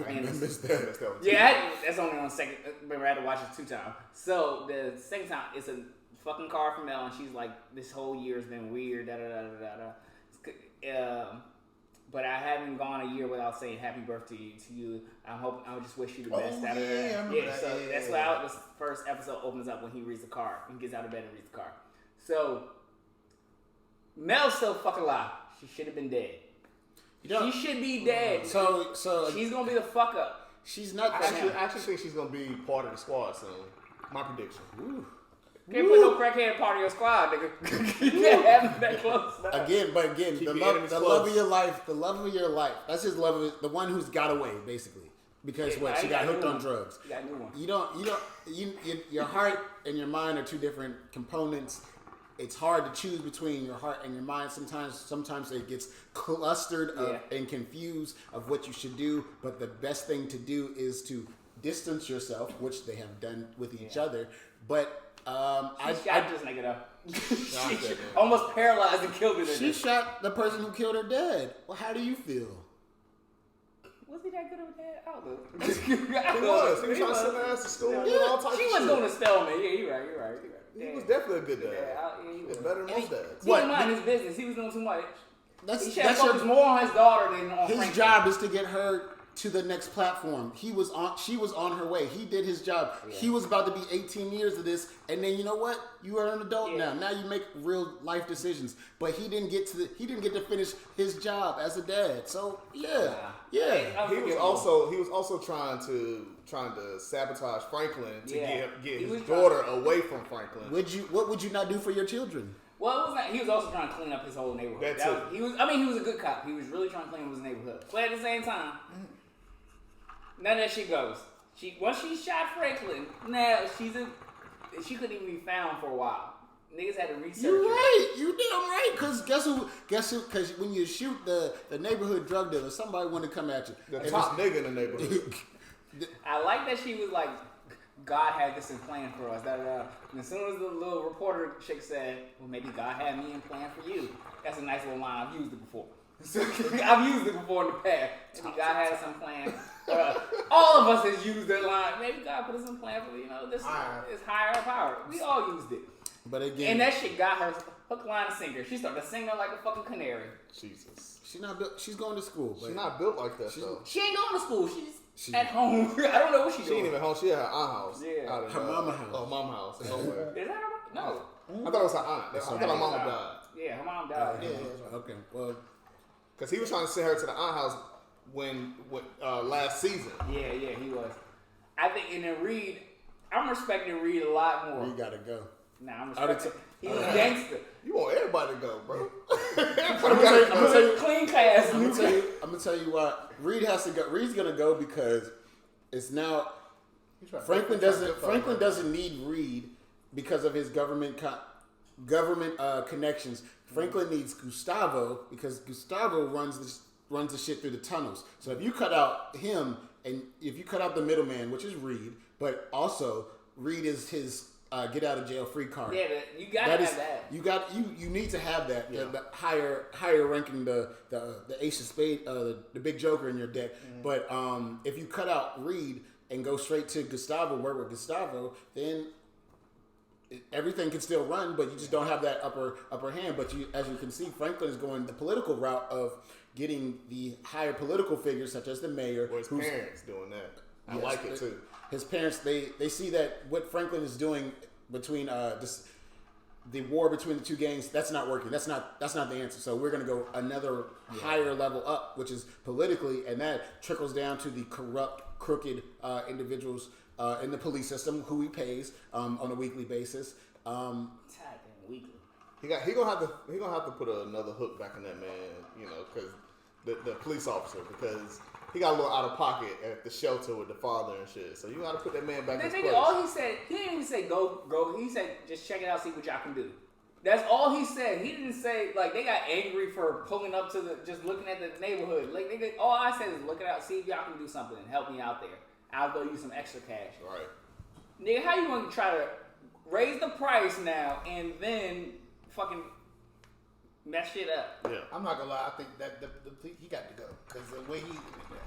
I missed that one. Yeah, that's only on the second. Remember, I had to watch it 2 times. So the second time, it's a fucking card from Mel, and she's like, "This whole year has been weird." Da da da da da. But I haven't gone a year without saying happy birthday to you. I just wish you the best. So that's how the first episode opens up when he reads the card. He gets out of bed and reads the card. So Mel's still fucking alive. She should have been dead. She should be dead. So she's gonna be the fuck up. She's not. I actually think she's gonna be part of the squad soon. My prediction. Ooh. Can't put no crackhead part of your squad, nigga. You can't have them that close. Again, the love of your life. That's his love of it, the one who's got away, basically. Because she got hooked on drugs. You got a new one. Your heart and your mind are 2 different components. It's hard to choose between your heart and your mind. Sometimes it gets clustered and confused of what you should do. But the best thing to do is to distance yourself, which they have done with each other. But I shot this nigga though. She almost paralyzed and killed her. She shot the person who killed her dead. Well, how do you feel? Was he that good of a dad? I don't know. He was. He was trying to send her ass to school. She was doing a spellman. Yeah, you're right. He was definitely a good dad. It's better than most dads. He didn't mind his business. He was doing too much. He should focus more on his daughter than on Franklin. His job is to get her to the next platform. She was on her way. He did his job. Yeah. He was about to be 18 years of this, and then you know what? You are an adult now. Now you make real life decisions. But he didn't get to finish his job as a dad. So yeah. He was also trying to sabotage Franklin to get his daughter away from Franklin. What would you not do for your children? Well, it was not. He was also trying to clean up his whole neighborhood. He was a good cop. He was really trying to clean up his neighborhood. But at the same time, none of that shit goes. Once she shot Franklin, now she couldn't even be found for a while. Niggas had to research her. You right. You damn right. Because guess who? Because when you shoot the neighborhood drug dealer, somebody want to come at you. The top nigga in the neighborhood. I like that she was like, God had this in plan for us. And as soon as the little reporter chick said, well, maybe God had me in plan for you. That's a nice little line. I've used it before. I've used it before in the past. Maybe God had us in plan. All of us has used that line. Maybe God put us in plan for, this is higher power. We all used it. But again, and that shit got her hook, line, and sinker. She started singing like a fucking canary. Jesus. She's not built. She's going to school. She's not built like that, though. She ain't going to school. She's at home. I don't know what she's doing. She ain't even home. She at her aunt house. Yeah. Her mama house. Oh, mama house. Somewhere. Is that her? No. I thought it was her aunt. I thought her mama died. Yeah, her mom died. Yeah. Okay. Well, because he was trying to send her to the aunt house when last season. Yeah, he was. I think, and then Reed, I'm respecting Reed a lot more. We gotta go. Nah, I'm respecting. He's a gangster. You want everybody to go, bro. I'm gonna tell you, clean cast. I'm gonna tell you what. Reed has to go. Reed's gonna go because it's now. Franklin doesn't need Reed because of his government connections. Franklin needs Gustavo because Gustavo runs the shit through the tunnels. So if you cut out him and if you cut out the middleman, which is Reed, but also Reed is his get out of jail free card. Yeah, you gotta have that. You need to have that. Yeah. The higher ranking the ace of spade, the big joker in your deck. Mm. But if you cut out Reed and go straight to Gustavo, work with Gustavo, then everything can still run, but you just don't have that upper hand. But as you can see, Franklin is going the political route of getting the higher political figures, such as the mayor. Or his parents doing that. I like it too. His parents, they see that what Franklin is doing between the war between the two gangs, that's not working. That's not the answer. So we're going to go another higher level up, which is politically, and that trickles down to the corrupt, crooked individuals in the police system who he pays on a weekly basis. Weekly. He gonna have to put another hook back in that man, because the police officer, because he got a little out of pocket at the shelter with the father and shit. So you got to put that man back in his place. All he said, he didn't even say go. He said just check it out, see what y'all can do. That's all he said. He didn't say like they got angry for pulling up to just looking at the neighborhood. Like all I said is look it out, see if y'all can do something and help me out there. I'll go use some extra cash. Right. Nigga, how you want to try to raise the price now and then fucking mess shit up. Yeah. I'm not gonna lie. I think that he got to go because the way he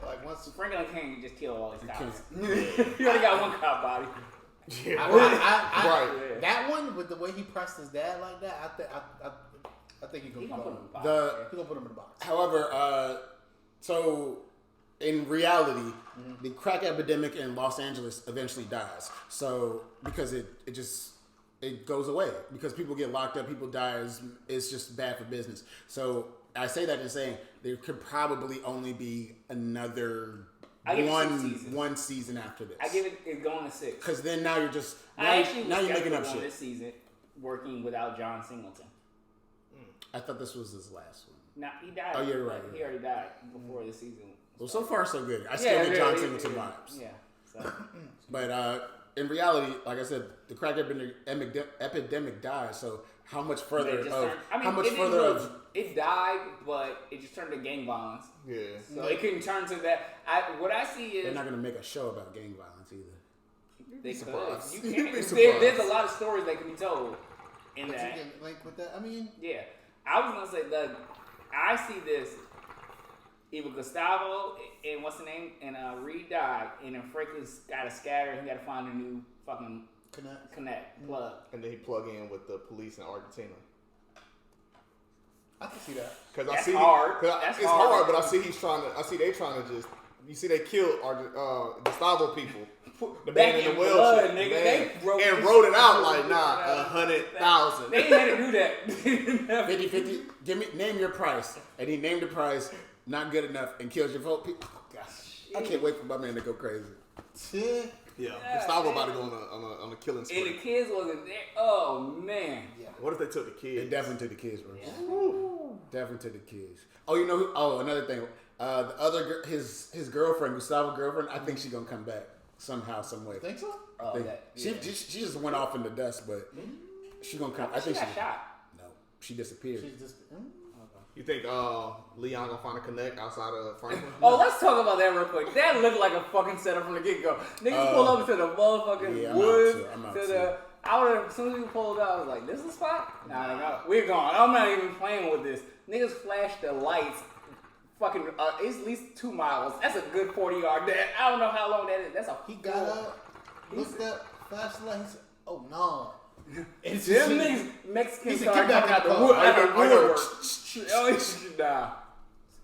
like once Franklin can't just kill all these cops. Yeah. He only got one cop body. Right. That one with the way he pressed his dad like that, I think he's gonna put him in the box. He's gonna put him in the box. However, so in reality, the crack epidemic in Los Angeles eventually dies. So because it goes away because people get locked up, people die. It's just bad for business. So I say that in saying there could probably only be another one season after this. I give it going to 6 because then now you're just now you're making up shit. This season working without John Singleton. I thought this was his last one. Nah, he died. Oh, you're right. He already died before the season. Well, so far so good. I still get John Singleton vibes. Yeah. So. But in reality, like I said, the crack epidemic died. So how much further it died, but it just turned to gang violence. Yeah. So it couldn't turn to that. What I see is they're not going to make a show about gang violence either. They surprised. could. You can't. There's a lot of stories that can be told in but that. Like with that, I mean, yeah. I was gonna say that I see this. Either Gustavo and what's the name and Reed died, and then Franklin's got to scatter. He got to find a new fucking connect plug, and then he plug in with the police in Argentina. I can see that because it's hard, but I see they trying to just. You see, they killed Gustavo people. The man in the wheelchair, and wrote it out like 100,000. They had to do that. 50-50. Name your price, and he named the price. Not good enough, and kills your vote. Oh, gosh, I can't wait for my man to go crazy. Yeah, Gustavo about to go on a killing spree. And the kids wasn't there. Oh man. Yeah. What if they took the kids? They definitely took the kids, bro. Yeah. Definitely took the kids. Oh, you know who? Oh, another thing. The other his girlfriend, Gustavo's girlfriend. I think she's gonna come back somehow, some way. Think so? She just went off in the dust, but she's gonna come. I think she got shot. No, she disappeared. You think Leon gonna find a connect outside of Franklin? Oh, let's talk about that real quick. That looked like a fucking setup from the get go. Niggas pull up to the motherfucking woods. As soon as we pulled out, I was like, "This is the spot." Nah, we're gone. I'm not even playing with this. Niggas flashed the lights. Fucking, it's at least 2 miles. That's a good 40-yard dash. I don't know how long that is. That's a. He got up, looked up, flashed the lights. Oh no. It's them niggas Mexicans started coming out the woodwork. Nah.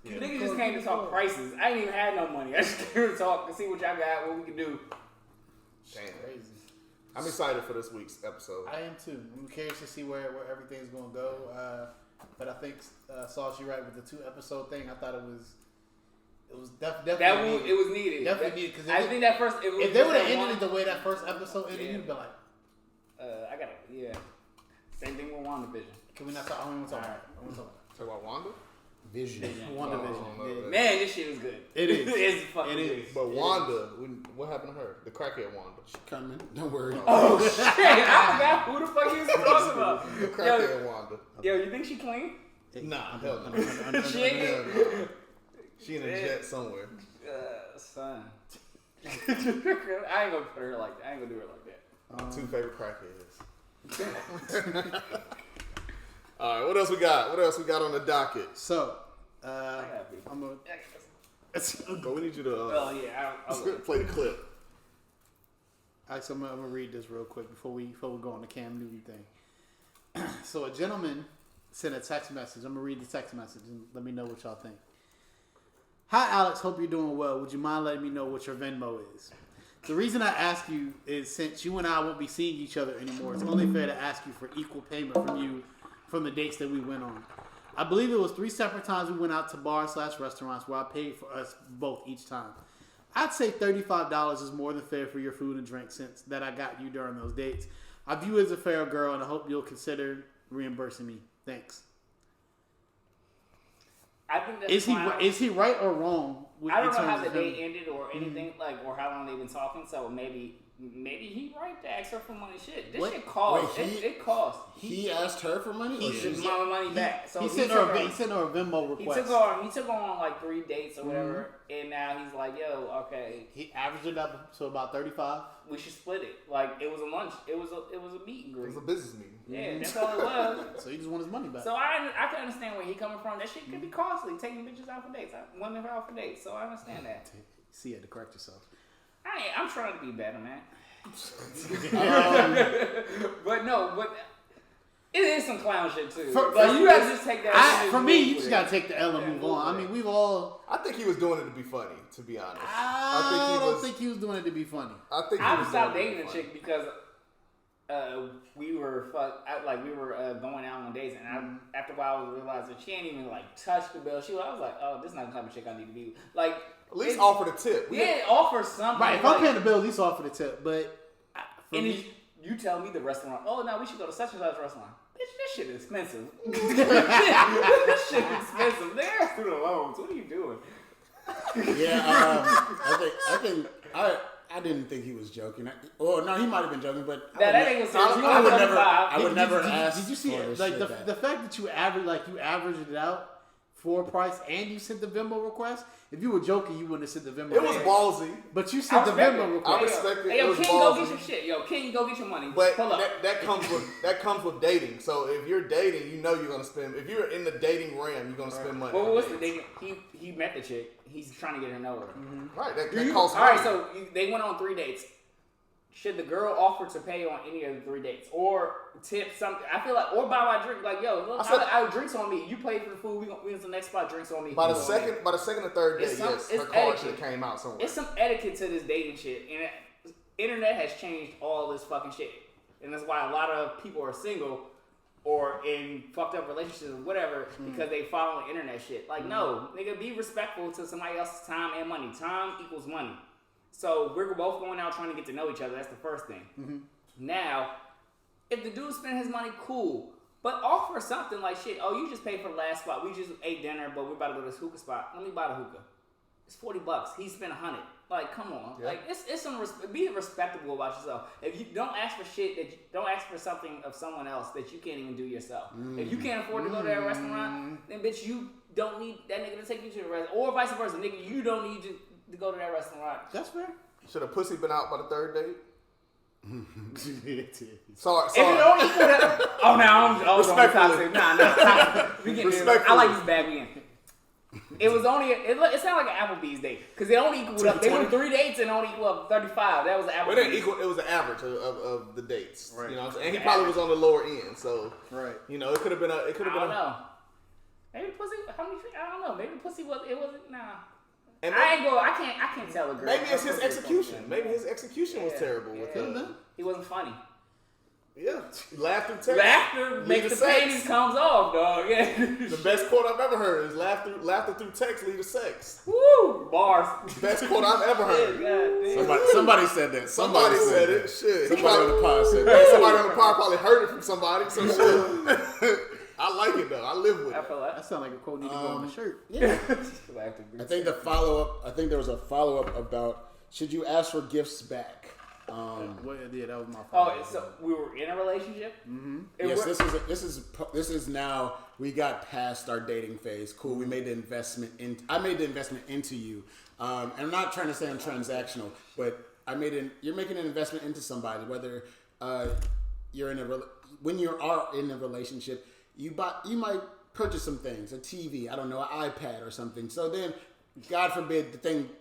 Yeah. Niggas just came to talk prices. I ain't even had no money. I just came to talk to see what y'all got, what we can do. Damn. Crazy. I'm excited for this week's episode. I am too. I'm curious to see where everything's going to go. But I think Sauce, you're right with the 2-episode thing. I thought it was definitely needed. It was needed. Definitely needed. Cause I think that first. If they would have ended it the way that first episode ended, you'd be like, Same thing with WandaVision. Can we not talk? I want to talk about it. Talk about Wanda? Vision. WandaVision. Man, this shit was good. It is. It's fucking good. But Wanda, what happened to her? The crackhead Wanda. She coming. Don't worry. Oh shit! I forgot who the fuck you was talking about. The crackhead Wanda. Yo, you think she clean? Nah, hell no. She ain't. She in a jet somewhere. Son. I ain't gonna put her like that. I ain't gonna do her like that. My 2 favorite crackheads. All right, what else we got? What else we got on the docket? So, I'm gonna. We need you to. I'll play the clip. All right, so I'm gonna read this real quick before we go on the Cam Newton thing. So a gentleman sent a text message. I'm gonna read the text message and let me know what y'all think. Hi Alex, hope you're doing well. Would you mind letting me know what your Venmo is? The reason I ask you is since you and I won't be seeing each other anymore, it's only fair to ask you for equal payment from you from the dates that we went on. I believe it was 3 separate times we went out to bars/restaurants where I paid for us both each time. I'd say $35 is more than fair for your food and drink since that I got you during those dates. I view you as a fair girl and I hope you'll consider reimbursing me. Thanks. I think that's is he right or wrong? I don't know how the date ended or anything or how long they've been talking. So maybe maybe he right to ask her for money. Shit, this shit costs. It costs. He asked her for money. He should my money back. So he sent her a Venmo request. He took her on like 3 dates or whatever, and now he's like, yo, okay. He averaged it up to about 35. We should split it. Like it was a lunch. It was a meet and greet. It was a business meeting. Yeah, that's all it was. So he just want his money back. So I can understand where he coming from. That shit could be costly. Taking bitches out for dates, women out for dates. So I understand that. See, you had to correct yourself. I'm trying to be better, man. But it is some clown shit too. You guys just take that. For me, you just gotta take the L and move on. I mean, we've all. I think he was doing it to be funny. To be honest, I don't think he was doing it to be funny. I stopped dating a chick because we were going out on dates, and after a while I realized that she ain't even like touch the bill. I was like, oh, this is not the type of chick I need to be like. At least offer the tip. Offer something. Right, if I'm paying the bill, at least offer the tip. But you tell me the restaurant. Oh, no, we should go to such and such restaurant. Bitch, this shit is expensive. This shit is expensive. They're student loans. What are you doing? Yeah, I didn't think he was joking. No, he might have been joking, but I would never ask. Did you see it? Like the fact that you averaged it out for a price and you sent the Venmo request. If you were joking, you wouldn't have sent the Venmo. It was ballsy, but you sent the Venmo request. I respect it. Hey, yo, King, go get your shit. Yo, King, go get your money. But that comes with dating. So if you're dating, you know you're gonna spend. If you're in the dating realm, you're gonna spend money. Well, what's the dating? He met the chick. He's trying to get her to know her. Mm-hmm. Right. That costs money. All right. So they went on 3 dates. Should the girl offer to pay on any of the 3 dates or tip something? I feel like, or buy my drink. Like, yo, look, I drinks on me. You pay for the food. We to the next spot. Drinks on me. By the second or third date, yes, her card shit came out somewhere. It's some etiquette to this dating shit, and internet has changed all this fucking shit, and that's why a lot of people are single or in fucked up relationships or whatever because they follow internet shit. Like, no, nigga, be respectful to somebody else's time and money. Time equals money. So we're both going out trying to get to know each other. That's the first thing. Mm-hmm. Now, if the dude spend his money, cool. But offer something like, shit, oh, you just paid for the last spot. We just ate dinner, but we're about to go to this hookah spot. Let me buy the hookah. It's $40. He spent $100. Like, come on. Yeah. Like, it's some be respectable about yourself. If you don't ask for shit don't ask for something of someone else that you can't even do yourself. If you can't afford to go to that restaurant, then bitch, you don't need that nigga to take you to the restaurant, or vice versa, nigga, you don't need to go to that restaurant. That's fair. Should a pussy been out by the third date? Sorry. If it don't equal that, I'm toxic. Nah. We getting there. I like this bag again. It was only. It sounded like an Applebee's date because they only equaled up. They went 3 dates and only equal up 35. That was an Applebee's. Well, it didn't equal. It was the average of the dates. Right. You know what I'm saying? And he probably was on the lower end, so right. You know, it could have been a. It could have been. I don't know. Maybe pussy. How many? I don't know. Maybe pussy was. It wasn't. Nah. And I can't tell a girl. Maybe it's his execution. Maybe his execution was terrible with him. He wasn't funny. Yeah, laughter text. Laughter makes the panties comes off, dog. Yeah. The best quote I've ever heard is laughter through text lead to sex. Woo, bars. Best quote I've ever heard. Somebody said that. Somebody said it. Shit. Somebody on the pod said that. Somebody on the pod probably heard it from somebody. So shit. I like it though. I live with it. That sounds like a quote need to go on the shirt. Yeah. I think there was a follow-up about should you ask for gifts back? That was my fault. Oh, so we were in a relationship? Mm-hmm. Yes, this is now we got past our dating phase. Cool, we made the investment I made the investment into you. And I'm not trying to say I'm transactional, but you're making an investment into somebody, whether you're when you are in a relationship, you might purchase some things, a TV, I don't know, an iPad or something. So then, God forbid,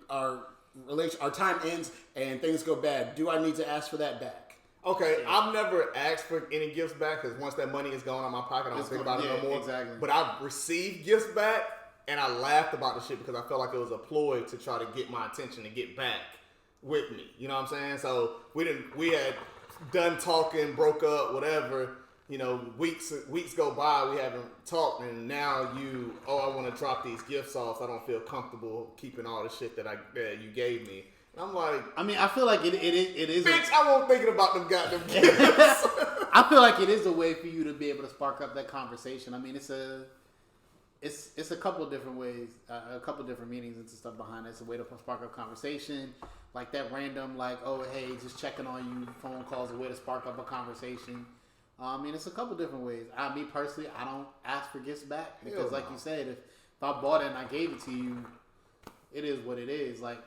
our time ends and things go bad. Do I need to ask for that back? Okay, I've never asked for any gifts back because once that money is gone out of my pocket, I don't think about it no more. Exactly. But I've received gifts back and I laughed about the shit because I felt like it was a ploy to try to get my attention and get back with me. You know what I'm saying? So we had done talking, broke up, whatever. You know, weeks go by, we haven't talked, and now I want to drop these gifts off. I don't feel comfortable keeping all the shit that you gave me. And I'm like, I feel like it is. Bitch, I won't thinking about them goddamn gifts. I feel like it is a way for you to be able to spark up that conversation. I mean, it's a couple of different ways, a couple of different meanings and stuff behind it. It's a way to spark up conversation, like that random, like, oh hey, just checking on you, phone calls, a way to spark up a conversation. I mean, it's a couple different ways. Me personally, I don't ask for gifts back because, like you said, if I bought it and I gave it to you, it is what it is. Like,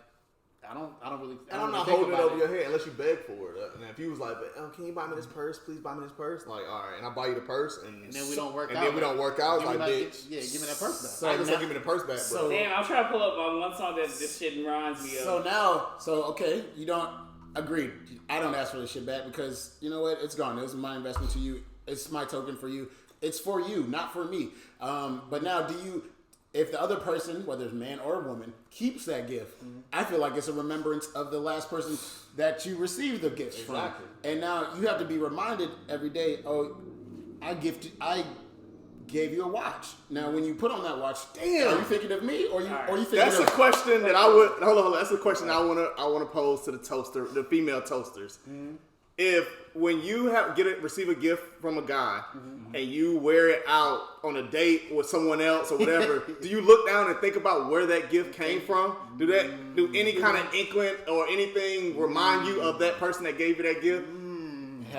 I don't really. I'm not holding it over your head unless you beg for it. And if you was like, "Can you buy me this purse? Please buy me this purse." Like, all right, and I buy you the purse, and then we don't work out. And then we don't work out. Like, bitch, give me that purse back. So I just give me the purse back. So damn, I'm trying to pull up one song that this shit reminds me of. So okay, you don't agree. I don't ask for this shit back because you know what? It's gone. It was my investment to you. It's my token for you. It's for you, not for me. But now, if the other person, whether it's man or woman, keeps that gift, I feel like it's a remembrance of the last person that you received the gifts from. And now you have to be reminded every day, oh, I gave you a watch. Now, when you put on that watch, damn, are you thinking of me or you thinking That's of... a question that I would... Hold on. That's a question I want to pose to the female toasters. If when you receive a gift from a guy and you wear it out on a date with someone else or whatever, do you look down and think about where that gift came from? Do any kind of inkling or anything remind you of that person that gave you that gift?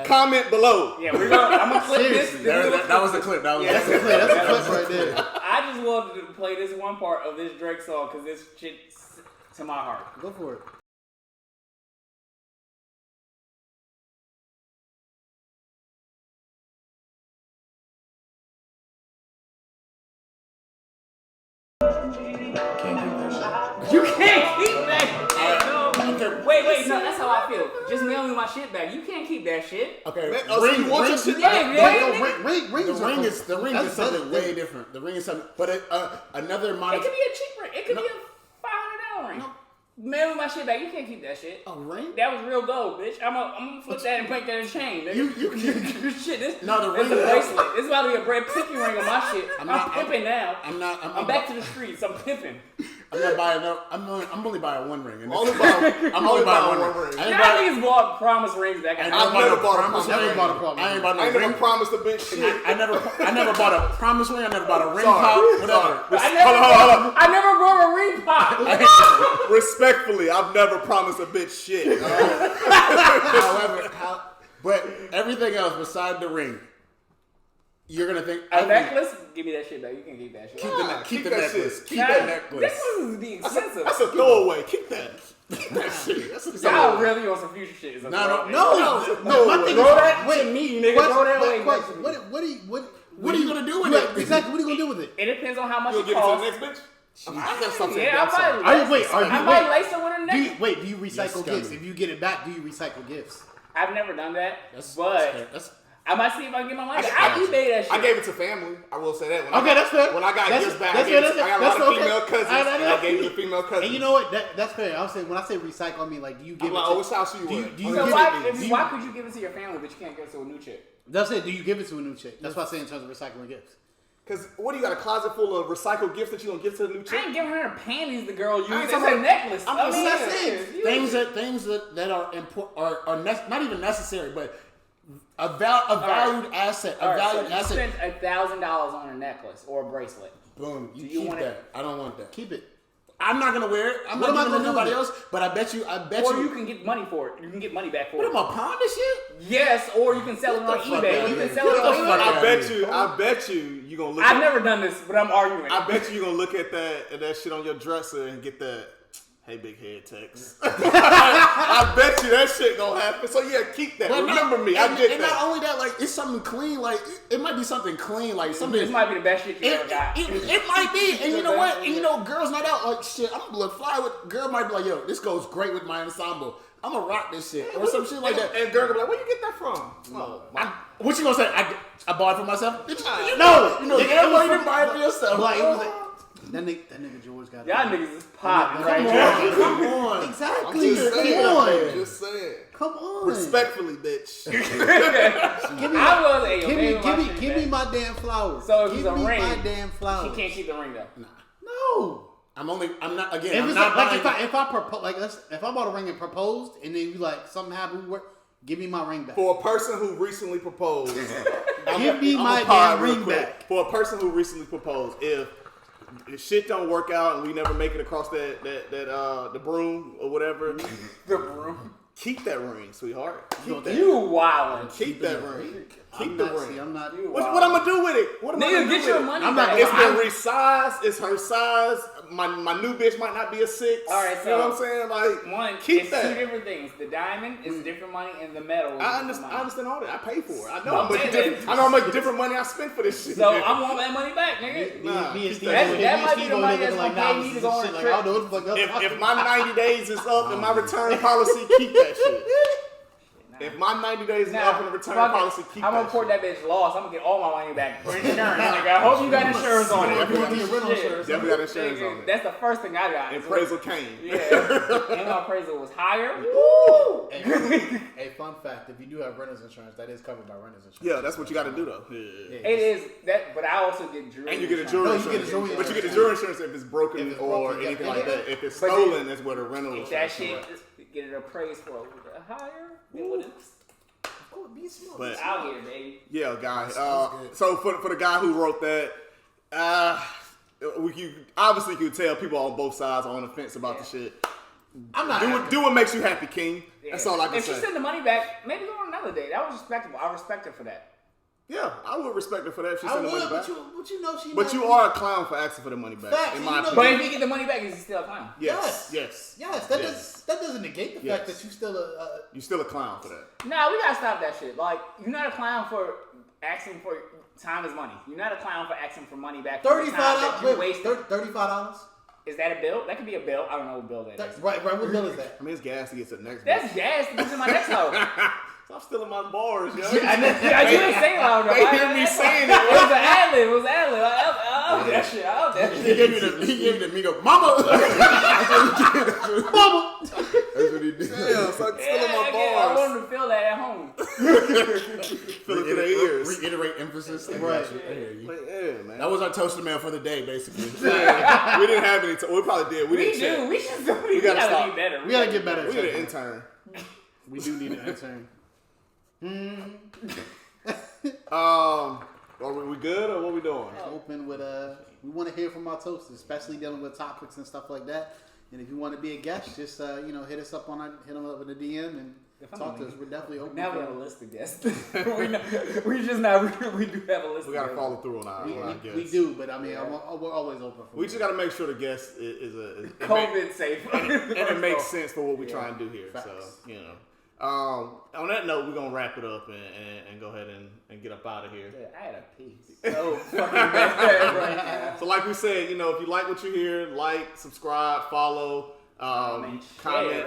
Comment below. Yeah, I'm gonna clip this. That was the clip. That's the clip right there. I just wanted to play this one part of this Drake song because this shit's to my heart. Go for it. You can't keep that shit. Wait, no, that's how I feel. Just mail me my shit back. You can't keep that shit. Okay, you want your shit back? The ring is something way different. The ring is something, but another money. It could be a cheap ring. It could be a $500 ring. No. Mail me my shit back. You can't keep that shit. A ring? That was real gold, bitch. I'm gonna flip that and break that in chain. Nigga. You shit. This no, the ring is a bracelet. This is about to be a pinky ring on my shit. I'm pimping now. I'm back to the streets. I'm pimping. I'm not buying no. I'm only buying one ring. I'm only buying one ring. Y'all niggas bought promise rings back. I've never bought a promise ring. I ain't never promised a bitch shit. I never bought a promise ring. I never bought a ring pop. Whatever. I never bought a ring pop. Respectfully, I've never promised a bitch shit. But everything else beside the ring, you're gonna think a necklace. Give me that shit back. You can't keep that shit. Keep the necklace. Keep that necklace. Necklace is be expensive. That's a throwaway. Keep that shit. Y'all really on some future shit. No. My thing throw that to me, nigga. Throw that away. What are you gonna do with it? Exactly. What are you gonna do with it? It depends on how much You it give it to costs. the next bitch? I got something. Yeah, I might lace her with a necklace. Do you recycle gifts? If you get it back, do you recycle gifts? I've never done that, but I might see if I can get my money. I eBay that shit. I gave it to family. I will say that. That's fair. When I got gifts back, I got a lot of female cousins, and I gave it to female cousins. And you know what? That's fair. I was saying when I say recycle, I mean like, do you give it? Which house you were? Why could you give it to your family, but you can't give it to a new chick? That's it. Do you give it to a new chick? That's what I say in terms of recycling gifts. Because what do you got, a closet full of recycled gifts that you gonna give to the new chick? I ain't giving her panties. The girl used. It's a necklace. Things that are important are not even necessary, but a valued asset. You spent $1,000 on a necklace or a bracelet. Boom. You keep that. It? I don't want that. Keep it. I'm not gonna wear it. I'm not giving it to nobody else. But I bet you. Or you can get money for it. You can get money back for it. What am I pawn this shit? Yes, or you can sell it on eBay. You can sell it on eBay. I bet you gonna look. I've never done this, but I'm arguing. I bet you gonna look at that shit on your dresser and get that. Hey, big head text. I bet you that shit gonna happen. So yeah, keep that. But remember me. I get that. And not only that, like it's something clean. Like it might be something clean. Like something. This might be the best shit you ever got. It might be. And you know what? And you know, girls night out. Like shit, I'm gonna look fly with. Girl might be like, yo, this goes great with my ensemble. I'm gonna rock this shit or some shit like that. And girl gonna be like, where you get that from? What you gonna say? I bought it for myself. You didn't buy it for yourself. Like it was like. That nigga George got it. Y'all niggas is popping right now. Come on. Exactly. I'm just saying. Come on. Respectfully, bitch. Give me my damn flowers. So if it's a ring, my damn flowers. She can't keep the ring though. Nah. No. I'm not again. If I'm it's not like if I propose, like if I bought a ring and proposed, and then you like something happened, give me my ring back. For a person who recently proposed, give me my damn ring back. For a person who recently proposed, if if shit don't work out and we never make it across that the broom or whatever, The broom. keep that ring, sweetheart. You wildin'. Keep that ring. Keep the ring. I'm not. What I'm gonna do with it? What am I Nigga, gonna do get your with money it? back. It's been resized. It's her size. My new bitch might not be a 6. All right, you know what I'm saying? Like, one, keep it's that. 2 different things. The diamond is different money, and the metal is I different understand money. all that. I pay for it. I know No, how much man, different. I know how much different money I spend for this shit. So I want that money back, nigga. Nah, Me and keep Steve. that might be the money that's gonna pay me to go on a Like, trip. I don't know what the fuck else. If my 90 days is up and my return policy, keep that shit. If my 90 days is up and the return policy, keep I'm that gonna report shit. that bitch lost. I'm gonna get all my money back for insurance. Nigga, I hope you got insurance on it. Definitely got insurance. Definitely got insurance on it. That's the first thing I got. And appraisal came. Yeah, and my appraisal was higher. Woo! Hey, fun fact: if you do have renter's insurance, that is covered by renter's insurance. Yeah, that's what you got to do though. Yeah. It is that, but I also get jewelry. And you get a insurance. jewelry No, you insurance. get a jewelry But you get a insurance. jewelry insurance if it's broken If it's or broken, anything yeah. like that. If it's But stolen, that's where the rental If insurance that shit comes. get it appraised for a little bit higher than what it's. Oh, be smart. But Out here, baby. yeah, guy. good. So for the guy who wrote that, you obviously could tell people on both sides are on the fence about the shit. I'm not. Do what makes you happy, King. Yeah. That's all I can If say. she send the money back, maybe go on another date. That was respectable. I respect her for that. Yeah, I would respect her for that if she I sent the would, money back. but you know she. But you are a clown for asking for the money back, Facts, in you my know- But opinion. if you get the money back, is he still a clown? Yes. Yes, Yes. that doesn't negate the fact Yes. that you still You still a clown for that. Nah, we gotta stop that shit. Like, you're not a clown for asking for time is money. You're not a clown for asking for money back. For the time that you $35. wasted. $35. Is that a bill? That could be a bill. I don't know what bill that is. Right. What bill is that? I mean, it's gas to get to the next. That's gas. This is my next hoe. Stop stealing my bars, yo. I didn't say it loud enough. They hear me saying it. It was an ad-lib. It was an ad-lib. I love that shit. I love that He shit. gave me the Migo, mama. Mama. That's what he did. Yeah, stop stealing my I bars. wanted to feel that at home. Feel it to their ears. Reiterate emphasis. Right. I hear you. Like, yeah, man. That was our toaster mail for the day, basically. Yeah, we didn't have any. We probably did. We We didn't do. check. We should. We gotta gotta stop. be better. We gotta get better. We need an intern. We do need an intern. Are we good or what we doing? Open with we want to hear from our toasters, especially dealing with topics and stuff like that. And if you want to be a guest, just hit us up hit them up in the DM and talk to us. We're definitely open. Now we for have a it. list of guests. we just not. We do have a list. We gotta of follow through on our guests. We do, but I mean, we're always open for We it. just gotta make sure the guest is COVID safe. and it makes sense for what we try and do here. Facts. So on that note, we're gonna wrap it up and go ahead and get up out of here. I had a piece. So fucking bad right now. So like we said, if you like what you hear, like, subscribe, follow, comment,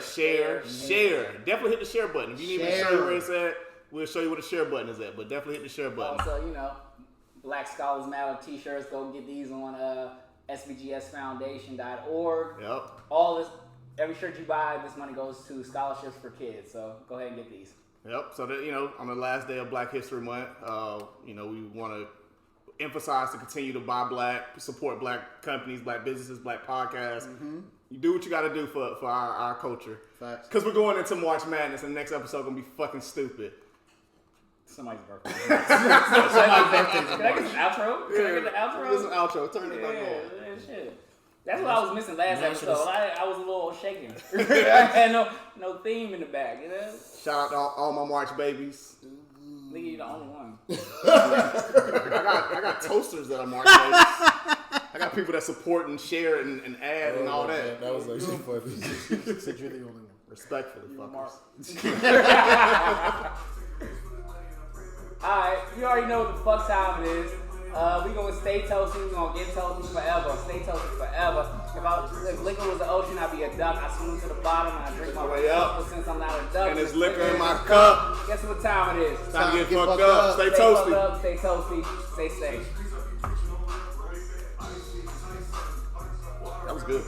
share. Definitely hit the share button. If you need me to show you where it's at, we'll show you where the share button is at. But definitely hit the share button. Also, Black Scholars Matter t-shirts. Go get these on sbgsfoundation.org. Yep. All this, every shirt you buy, this money goes to scholarships for kids. So go ahead and get these. Yep. So that on the last day of Black History Month, we want to emphasize to continue to buy black, support black companies, black businesses, black podcasts. Mm-hmm. You do what you got to do for our culture. Facts. Because we're going into March Madness, and the next episode gonna be fucking stupid. Somebody's birthday. Can I get an outro? Can I get the outro? This is an outro. Turn it back on. Yeah, shit. That's what I was missing last episode. I was a little shaking. I had no theme in the back, Shout out to all my March babies. Nigga, you the only one. I got toasters that are March babies. I got people that support and share and add and all that. That was actually funny. Since you're the only one. Respectfully, fuckers. Alright, you already know what the fuck time it is. We gonna stay toasty. We gonna get toasty forever. Stay toasty forever. If liquor was the ocean, I'd be a duck. I swim to the bottom and I drink my way up. But since I'm not a duck, And there's liquor in my cup. Guess what time it is? Time to get fucked up. Stay toasty. Fucked up, stay toasty. Stay safe. That was good.